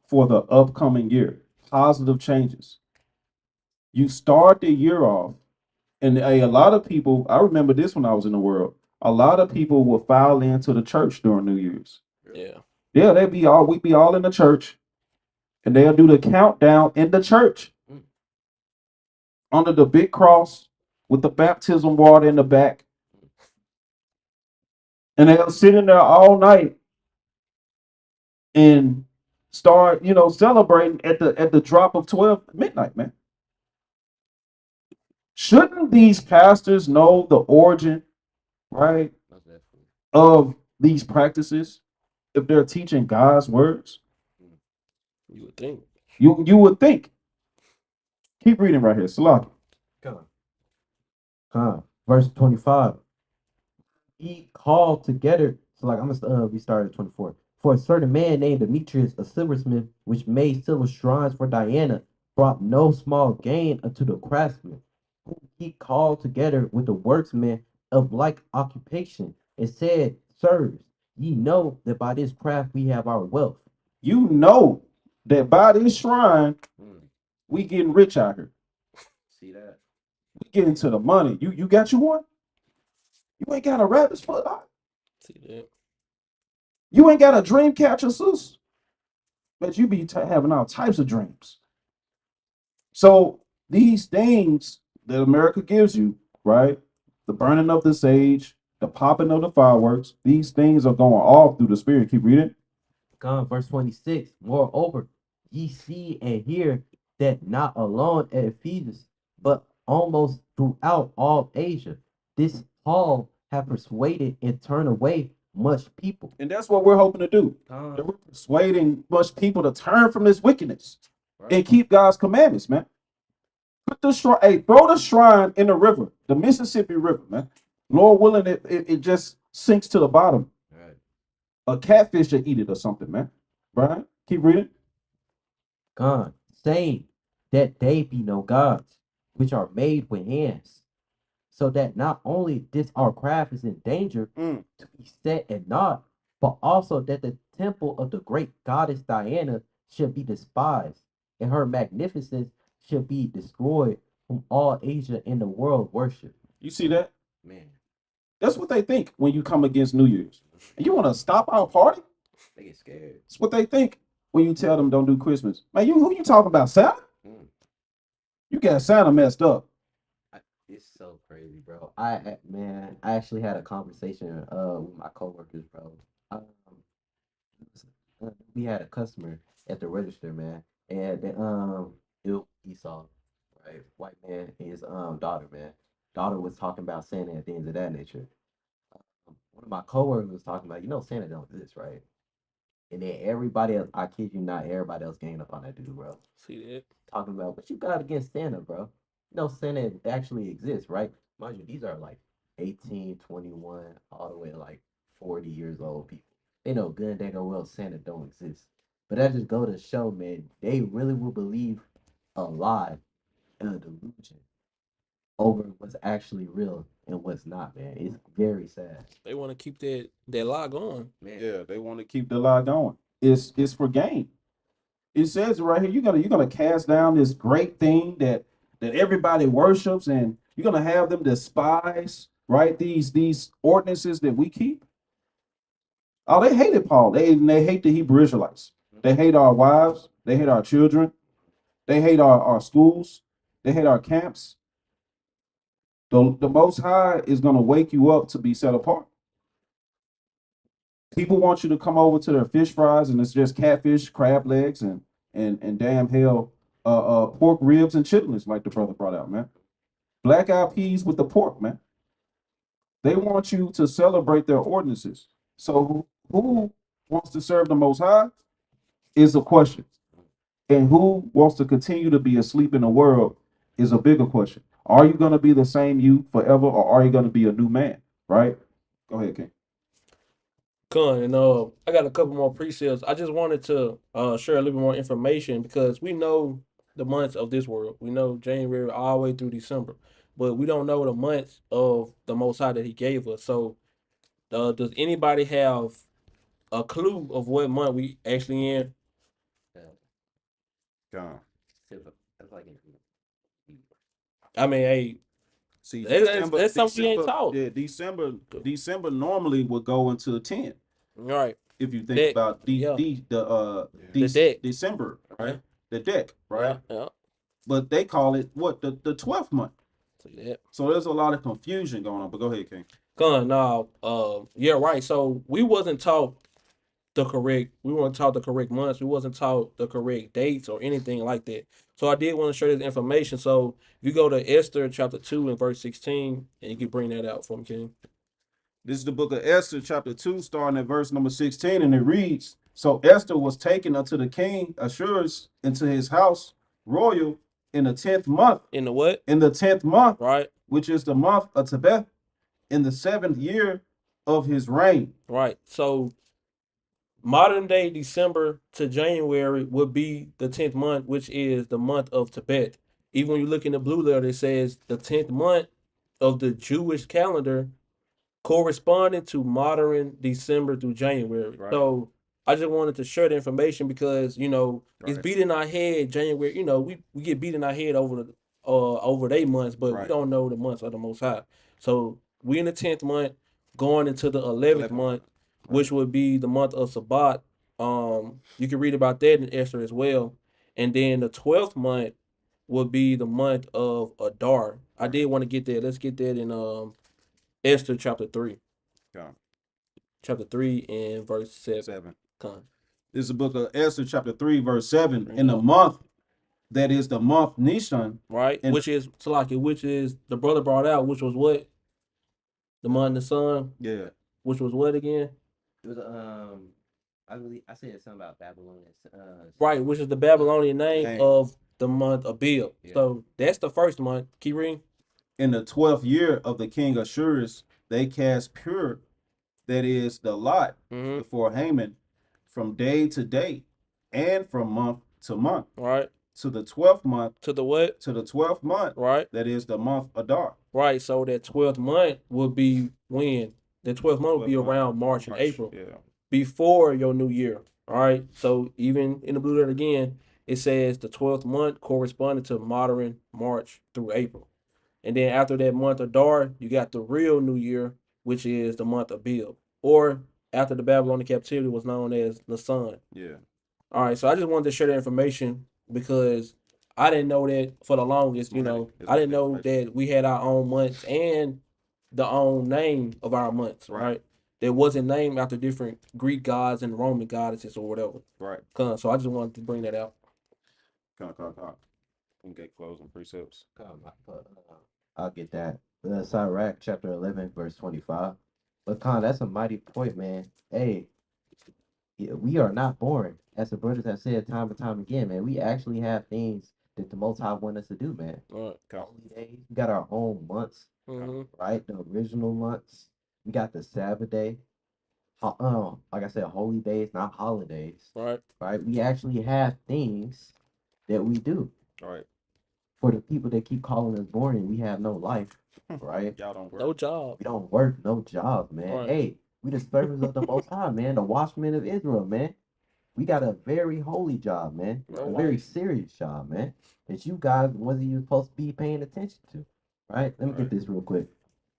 For the upcoming year, positive changes. You start the year off, and a lot of people, I remember this when I was in the world, a lot of people will file into the church during New Year's. Yeah. Yeah, we'd be all in the church, and they'll do the countdown in the church under the big cross with the baptism water in the back. And they'll sit in there all night and start, celebrating at the drop of 12 midnight, man. Shouldn't these pastors know the origin, right, of these practices if they're teaching God's words? You would think. You would think. Keep reading right here. Salaki. Verse 25. He called together. So like I'm gonna we started at 24. For a certain man named Demetrius, a silversmith, which made silver shrines for Diana, brought no small gain unto the craftsmen, whom he called together with the workmen of like occupation, and said, Sirs, ye know that by this craft we have our wealth. You know that by this shrine, we getting rich out here. See that? We getting to the money. You got you one? You ain't got a rabbit's foot. See that? You ain't got a dream catcher, sis. But you be having all types of dreams. So these things that America gives you, right? The burning of the sage, the popping of the fireworks, these things are going off through the spirit. Keep reading. Verse 26. Moreover, ye see and hear that not alone at Ephesus, but almost throughout all Asia, this Paul have persuaded and turned away much people. And that's what we're hoping to do. That we're persuading much people to turn from this wickedness and keep God's commandments, man. Put the shrine, throw the shrine in the river, the Mississippi River, man. Lord willing, it just sinks to the bottom. Right. A catfish will eat it or something, man. Right? Keep reading. Saying that they be no gods, which are made with hands, so that not only this our craft is in danger Mm. to be set at naught, but also that the temple of the great goddess Diana should be despised, and her magnificence should be destroyed whom all Asia and the world worship. You see that? Man, That's what they think when you come against New Year's. And you want to stop our party? they get scared. That's what they think when you tell them don't do Christmas. Man, who you talking about, Santa? Mm. You got Santa messed up. It's so crazy, bro. Man, I actually had a conversation with my coworkers, bro. Um, we had a customer at the register, man, and it was Esau, right? White man and his daughter, man. Daughter was talking about Santa and things of that nature. One of my coworkers was talking about, Santa don't exist, right? And then everybody else, I kid you not, everybody else ganged up on that dude, bro. See that? Talking about what you got against Santa, bro. Santa actually exists, right? Mind you, these are like 18, 21, all the way to like 40 years old people. They know good and dang well Santa don't exist. But that just go to show, man, they really will believe a lie and a delusion over what's actually real and what's not, man. It's very sad. They want to keep that lie going. Man, Yeah, they want to keep the lie going. It's for gain. It says right here, you're gonna cast down this great thing that everybody worships, and you're gonna have them despise, right? These ordinances that we keep. Oh, they hated Paul. They hate the Hebrew Israelites. They hate our wives. They hate our children. They hate our schools. They hate our camps. The Most High is gonna wake you up to be set apart. People want you to come over to their fish fries, and it's just catfish, crab legs, and damn hell, pork ribs and chitlins, like the brother brought out, man. Black eyed peas with the pork, man. They want you to celebrate their ordinances. So who wants to serve the Most High is a question, and who wants to continue to be asleep in the world is a bigger question. Are you going to be the same you forever, or are you going to be a new man? Right? Go ahead, King. And I got a couple more precepts. I just wanted to share a little bit more information because we know the months of this world. We know January all the way through December, but we don't know the months of the Most High that He gave us. So, does anybody have a clue of what month we actually in? Gone. That's like I mean, hey, See, that's something we ain't taught. Yeah, December normally would go into 10. Right. If you think Deck, about yeah. The deck. December, right? Okay. The deck, right? Yeah. But they call it what, the 12th month. See that. So there's a lot of confusion going on. But go ahead, King. Now, yeah, right. So we weren't taught the correct months. We wasn't taught the correct dates or anything like that. So I did want to share this information. So if you go to Esther chapter 2 and verse 16, and you can bring that out for me, King. This is the book of Esther, chapter 2, starting at verse number 16, and it reads, So Esther was taken unto the king Ahasuerus into his house royal in the 10th month. In the what? In the 10th month, Right. which is the month of Tebeth, in the 7th year of his reign. Right. So modern day December to January would be the 10th month, which is the month of Tibet. Even when you look in the blue letter, it says the 10th month of the Jewish calendar corresponding to modern December through January. Right. So I just wanted to share the information because, it's Right. beat in our head January, we get beat in our head over their months, but we Right. don't know the months of the Most High. So we in the 10th month going into the 11th month, which would be the month of Sabbat. You can read about that in Esther as well. And then the 12th month would be the month of Adar. I did want to get that. Let's get that in Esther chapter 3. Come. Chapter 3 and verse 7. 7. Come. This is the book of Esther, chapter 3, verse 7. Bring In it the up. month that is the month Nishan, Right? And- which is Salaki, which is the brother brought out, which was what? The month and the sun, yeah, which was what again? It was I believe I said something about Babylonian. Right, which is the Babylonian name Name. of the month of Abib. Yeah. So that's the first month. Keep reading. in the 12th year of the king Ahasuerus, they cast pure, that is the lot, Mm-hmm. before Haman, from day to day, and from month to month. Right. to the 12th month, to the what? to the 12th month, Right, that is the month Adar. right. So that 12th month will be when? The 12th month will be 12th month, around March and April, Yeah. before your new year. All right. So even in the blue letter again, it says the 12th month corresponding to modern March through April. And then after that month of Dar, you got the real new year, which is the month of Bil. Or after the Babylonian captivity was known as the sun. Yeah. All right. So I just wanted to share that information because I didn't know that for the longest, It's I didn't good know information. that we had our own months and the own name of our months, Right. right? That wasn't named after different Greek gods and Roman goddesses or whatever. Right. So I just wanted to bring that out. Con. We can get closing precepts. I'll get that. Sirach chapter 11, verse 25. But Khan, that's a mighty point, man. Hey, we are not born, as the brothers have said time and time again, man. We actually have things that the Most High want us to do, man. All right. Con. Holy days. We got our own months, Mm-hmm. right? The original months. We got the Sabbath day. Like I said, holy days, not holidays, Right. right? We actually have things that we do. Right. For the people that keep calling us boring, we have no life, right? Y'all don't work. No job. We don't work, no job, man. Right. Hey, we the servants of the Most High, man. The watchmen of Israel, man. We got a very holy job, man. No A very life. serious job, man. That you guys wasn't even supposed to be paying attention to, right? Let me Right. get this real quick.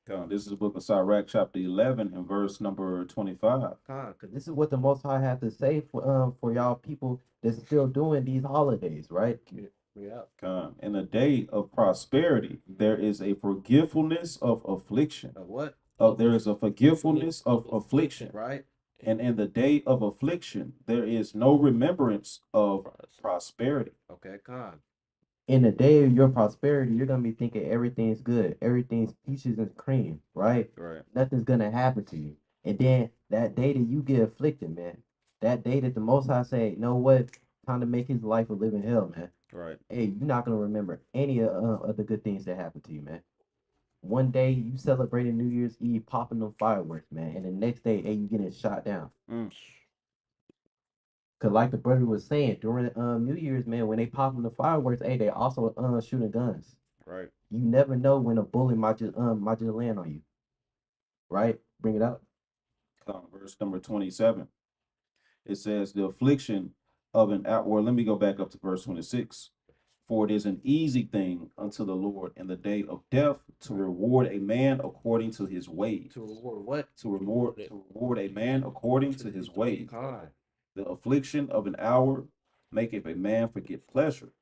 Con. This is the book of Sirach, chapter 11, and verse number 25. Because this is what the Most High had to say for y'all people that's still doing these holidays, right? Yeah. Con. In the day of prosperity, there is a forgetfulness of affliction. Of what? There is a forgetfulness of affliction. Right? And in the day of affliction, there is no remembrance of prosperity. Okay, con. In the day of your prosperity, you're gonna be thinking everything's good, everything's peaches and cream, right? Right. Nothing's gonna happen to you. And then that day that you get afflicted, man, that day that the Most High say, you know what, time to make his life a living hell, man. Right. Hey, you're not gonna remember any of the good things that happened to you, man. One day you celebrating New Year's Eve, popping them fireworks, man, and the next day, hey, you getting shot down. Mm. Cause like the brother was saying, during New Year's, man, when they popping the fireworks, hey, they also shooting guns. Right. You never know when a bullet might just land on you. Right? Bring it up. Con. Verse number 27. It says, the affliction of an outward. Let me go back up to verse 26. For it is an easy thing unto the Lord in the day of death to reward a man according to his ways. To reward what? To reward a man according to his ways. Con. The affliction of an hour maketh a man forget pleasure,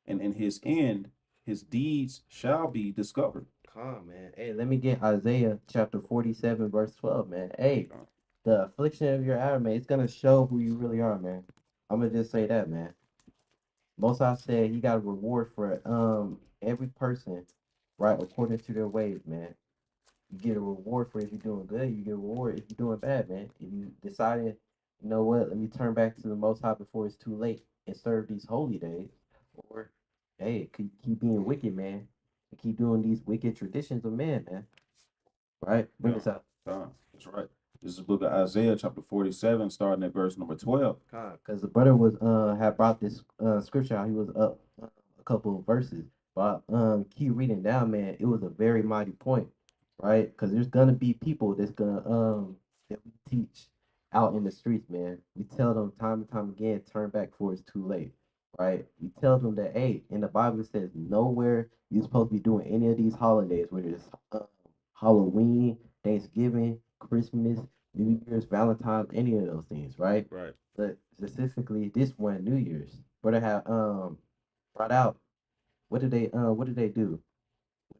and in his end his deeds shall be discovered. Con, man. Hey, let me get Isaiah chapter 47, verse 12, man. Hey, the affliction of your hour, man, it's gonna show who you really are, man. I'm gonna just say that, man. Most I said he got a reward for every person, right, according to their ways, man. You get a reward for if you're doing good, you get a reward if you're doing bad, man. If you decided, you know what, let me turn back to the Most High before it's too late and serve these holy days, or hey, keep being wicked, man, and keep doing these wicked traditions of man, man. Right? Bring this up. That's right. This is the book of Isaiah, chapter 47, starting at verse number 12. Con. Because the brother was had brought this scripture out. He was up a couple of verses, but keep reading down, man. It was a very mighty point, right? Because there's gonna be people that's gonna that we teach out in the streets, man. We tell them time and time again, turn back before it's too late, right? We tell them that, hey, in the Bible it says nowhere you're supposed to be doing any of these holidays, whether it's Halloween, Thanksgiving, Christmas, New Year's, Valentine's, any of those things, right? Right. But specifically this one, New Year's, brother had brought out. What did they do?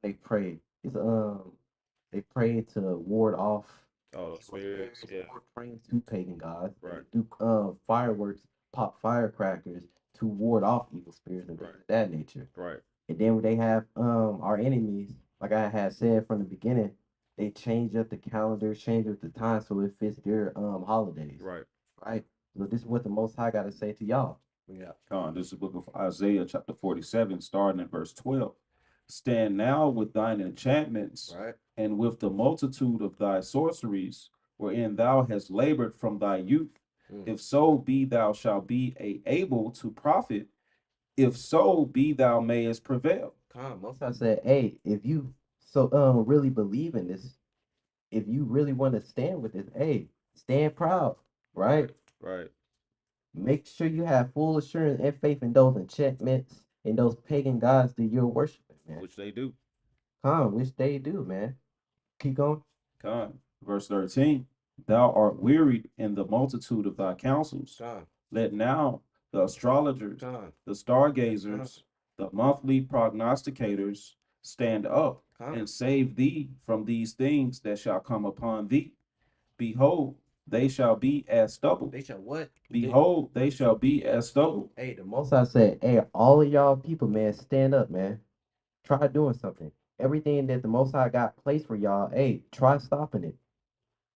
They prayed. It's they prayed to ward off Oh, spirits. Yeah. praying to pagan gods. Right. Do fireworks, pop firecrackers to ward off evil spirits and things Right. of that nature. Right. And then when they have our enemies, like I had said from the beginning, they change up the calendar, change up the time so it fits their holidays. Right. Right? So this is what the Most High got to say to y'all. Yeah. This is the book of Isaiah, chapter 47, starting at verse 12. Stand now with thine enchantments Right. and with the multitude of thy sorceries, wherein thou hast labored from thy youth. Mm. If so be thou shalt be able to profit, if so be thou mayest prevail. Come, Most I said, hey, if you really believe in this, if you really want to stand with this, hey, stand proud, right? Right. Make sure you have full assurance and faith in those enchantments and those pagan gods that you're worshiping, man. Which they do. Which they do, man. Keep going. Con. Verse 13. Thou art wearied in the multitude of thy counsels. come, Let now the astrologers, come, the stargazers, the monthly prognosticators stand up come. and save thee from these things that shall come upon thee. Behold, they shall be as stubble. They shall what? Behold, they shall be as stubble. Hey, the most I said, hey, all of y'all people, man, stand up, man. Try doing something. Everything that the Most High got placed for y'all, hey, try stopping it.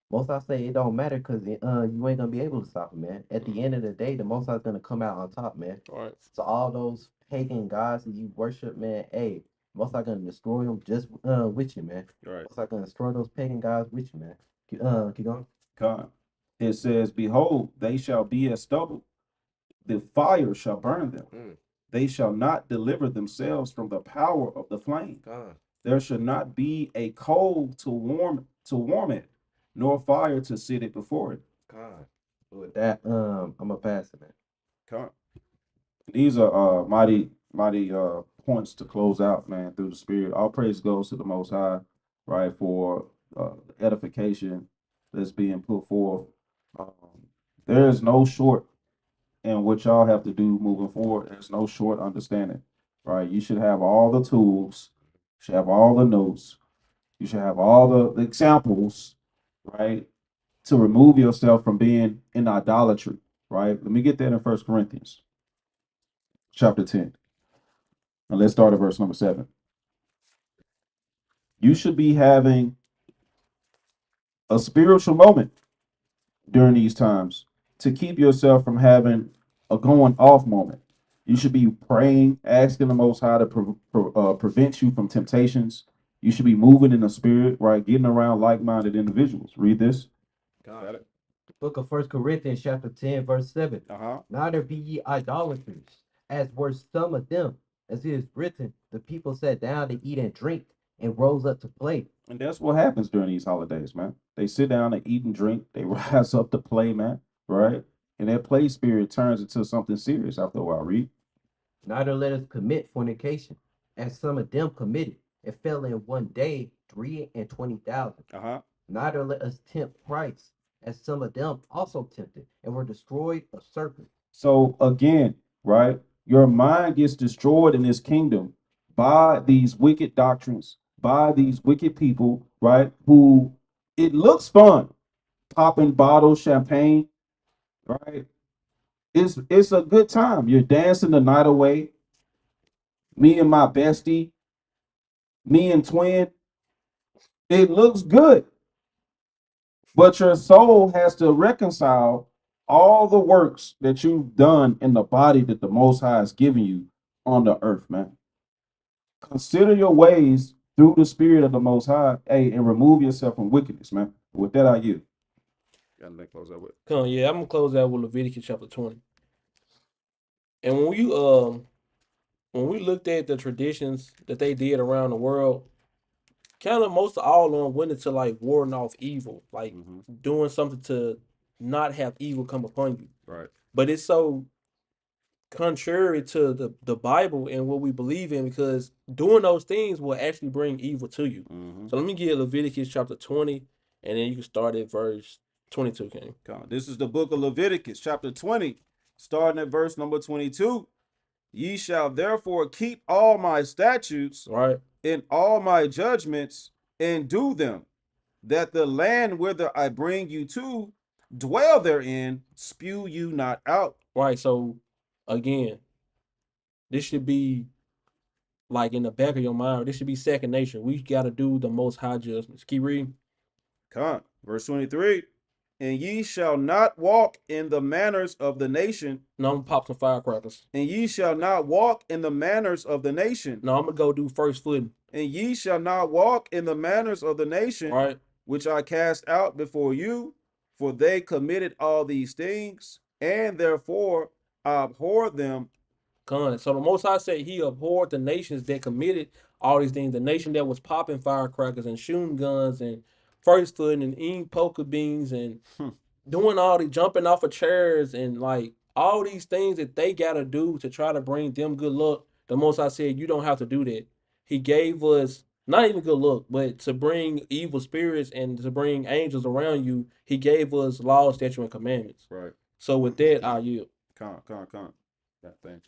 Most I say it don't matter because you ain't gonna be able to stop it, man. At the end of the day, the Most High's gonna come out on top, man. All right. So all those pagan gods that you worship, man, hey, Most High gonna destroy them just with you, man. Right. Most High gonna destroy those pagan gods with you, man. Keep going. Con. It says, Behold, they shall be as stubble. The fire shall burn them. Mm. They shall not deliver themselves from the power of the flame. Come, There should not be a coal to warm it, nor fire to sit it before it. come. With that, I'm gonna pass it, man. Con. These are mighty points to close out, man, through the spirit. All praise goes to the Most High, right, for edification that's being put forth. There is no short in what y'all have to do moving forward. There's no short understanding, right? You should have all the tools, you should have all the notes, you should have all the examples, right, to remove yourself from being in idolatry, right? Let me get that in 1 Corinthians chapter 10. And let's start at verse number 7. You should be having a spiritual moment during these times to keep yourself from having a going off moment. You should be praying, asking the Most High to prevent you from temptations. You should be moving in the spirit, right? Getting around like-minded individuals. Read this. Got it. Book of 1 Corinthians, chapter 10, verse 7. Uh-huh. Neither be ye idolaters, as were some of them, as it is written, the people sat down to eat and drink, and rose up to play. And that's what happens during these holidays, man. They sit down and eat and drink. They rise up to play, man, right? And that play spirit turns into something serious after a while. Read. Neither let us commit fornication, as some of them committed, and fell in one day 320,000. Uh-huh. Neither let us tempt Christ, as some of them also tempted, and were destroyed of serpents. So again, right? Your mind gets destroyed in this kingdom by these wicked doctrines, by these wicked people, right? Who it looks fun, popping bottles, champagne, right? It's a good time. You're dancing the night away. Me and my bestie, me and twin. It looks good. But your soul has to reconcile all the works that you've done in the body that the Most High has given you on the earth, man. Consider your ways through the Spirit of the Most High, hey, and remove yourself from wickedness, man. With that, I you. Got to close that with. Come on, yeah, I'm gonna close out with Leviticus chapter 20. And when we looked at the traditions that they did around the world, kind of most of all of them went into like warding off evil, like doing something to not have evil come upon you. Right. But it's so contrary to the Bible and what we believe in, because doing those things will actually bring evil to you. So let me get Leviticus chapter 20, and then you can start at verse 22, King. This is the book of Leviticus, chapter 20, starting at verse number 22. Ye shall therefore keep all my statutes, Right. and all my judgments, and do them, that the land whither I bring you to, dwell therein, spew you not out. Right. So again, this should be like in the back of your mind. This should be second nature. We got to do the Most High judgments. Keep reading. Verse 23. And ye shall not walk in the manners of the nation. No, I'm gonna pop some firecrackers. And ye shall not walk in the manners of the nation. No, I'm gonna go do first footing. And ye shall not walk in the manners of the nation, Right. which I cast out before you, for they committed all these things, and therefore I abhor them Con. So the Most High said he abhorred the nations that committed all these things. The nation that was popping firecrackers and shooting guns and first foot and eating poker beans and doing all the jumping off of chairs and like all these things that they gotta do to try to bring them good luck. The Most High said you don't have to do that. He gave us not even good luck, but to bring evil spirits and to bring angels around you, he gave us laws, statutes, and commandments. Right. So with that, I yield. Con. That thing.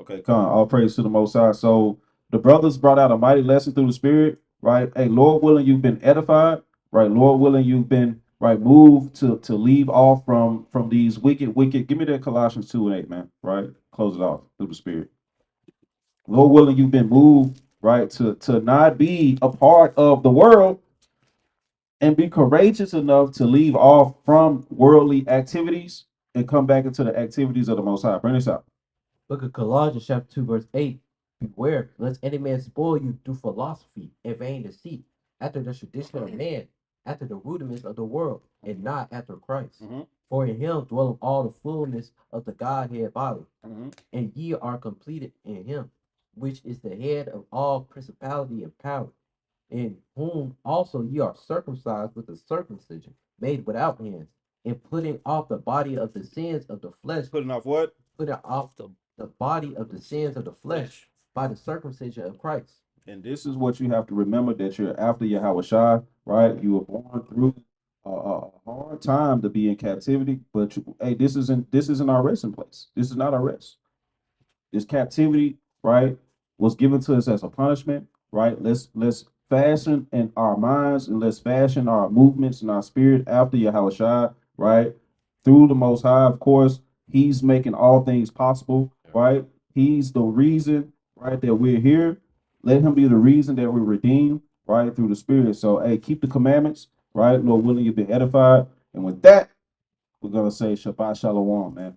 Okay, con. All praise to the Most High. So the brothers brought out a mighty lesson through the Spirit, right? Hey, Lord willing, you've been edified, right? Lord willing, you've been right moved to leave off from these wicked. Give me that Colossians 2:8, man. Right, close it off through the Spirit. Lord willing, you've been moved, right, to not be a part of the world and be courageous enough to leave off from worldly activities and come back into the activities of the Most High. Bring this out. Book of Colossians chapter 2 verse 8. Beware, lest any man spoil you through philosophy and vain deceit, after the tradition of man, after the rudiments of the world, and not after Christ. Mhm. For in him dwelleth all the fullness of the Godhead bodily, Mhm. and ye are completed in him, which is the head of all principality and power, in whom also ye are circumcised with a circumcision made without hands, and putting off the body of the sins of the flesh, Putting off what? putting off the body of the sins of the flesh by the circumcision of Christ. And this is what you have to remember, that you're after Yahweh Shai, right? You were born through a hard time to be in captivity, but hey, this isn't our resting place. This is not our rest. This captivity, right, was given to us as a punishment, right? Let's fashion in our minds and let's fashion our movements and our spirit after Yahweh Shai, right? Through the Most High, of course, He's making all things possible, right? He's the reason, right, that we're here. Let Him be the reason that we're redeemed, right, through the Spirit. So, hey, keep the commandments, right? Lord willing, you've been edified. And with that, we're gonna say Shabbat Shalom, man.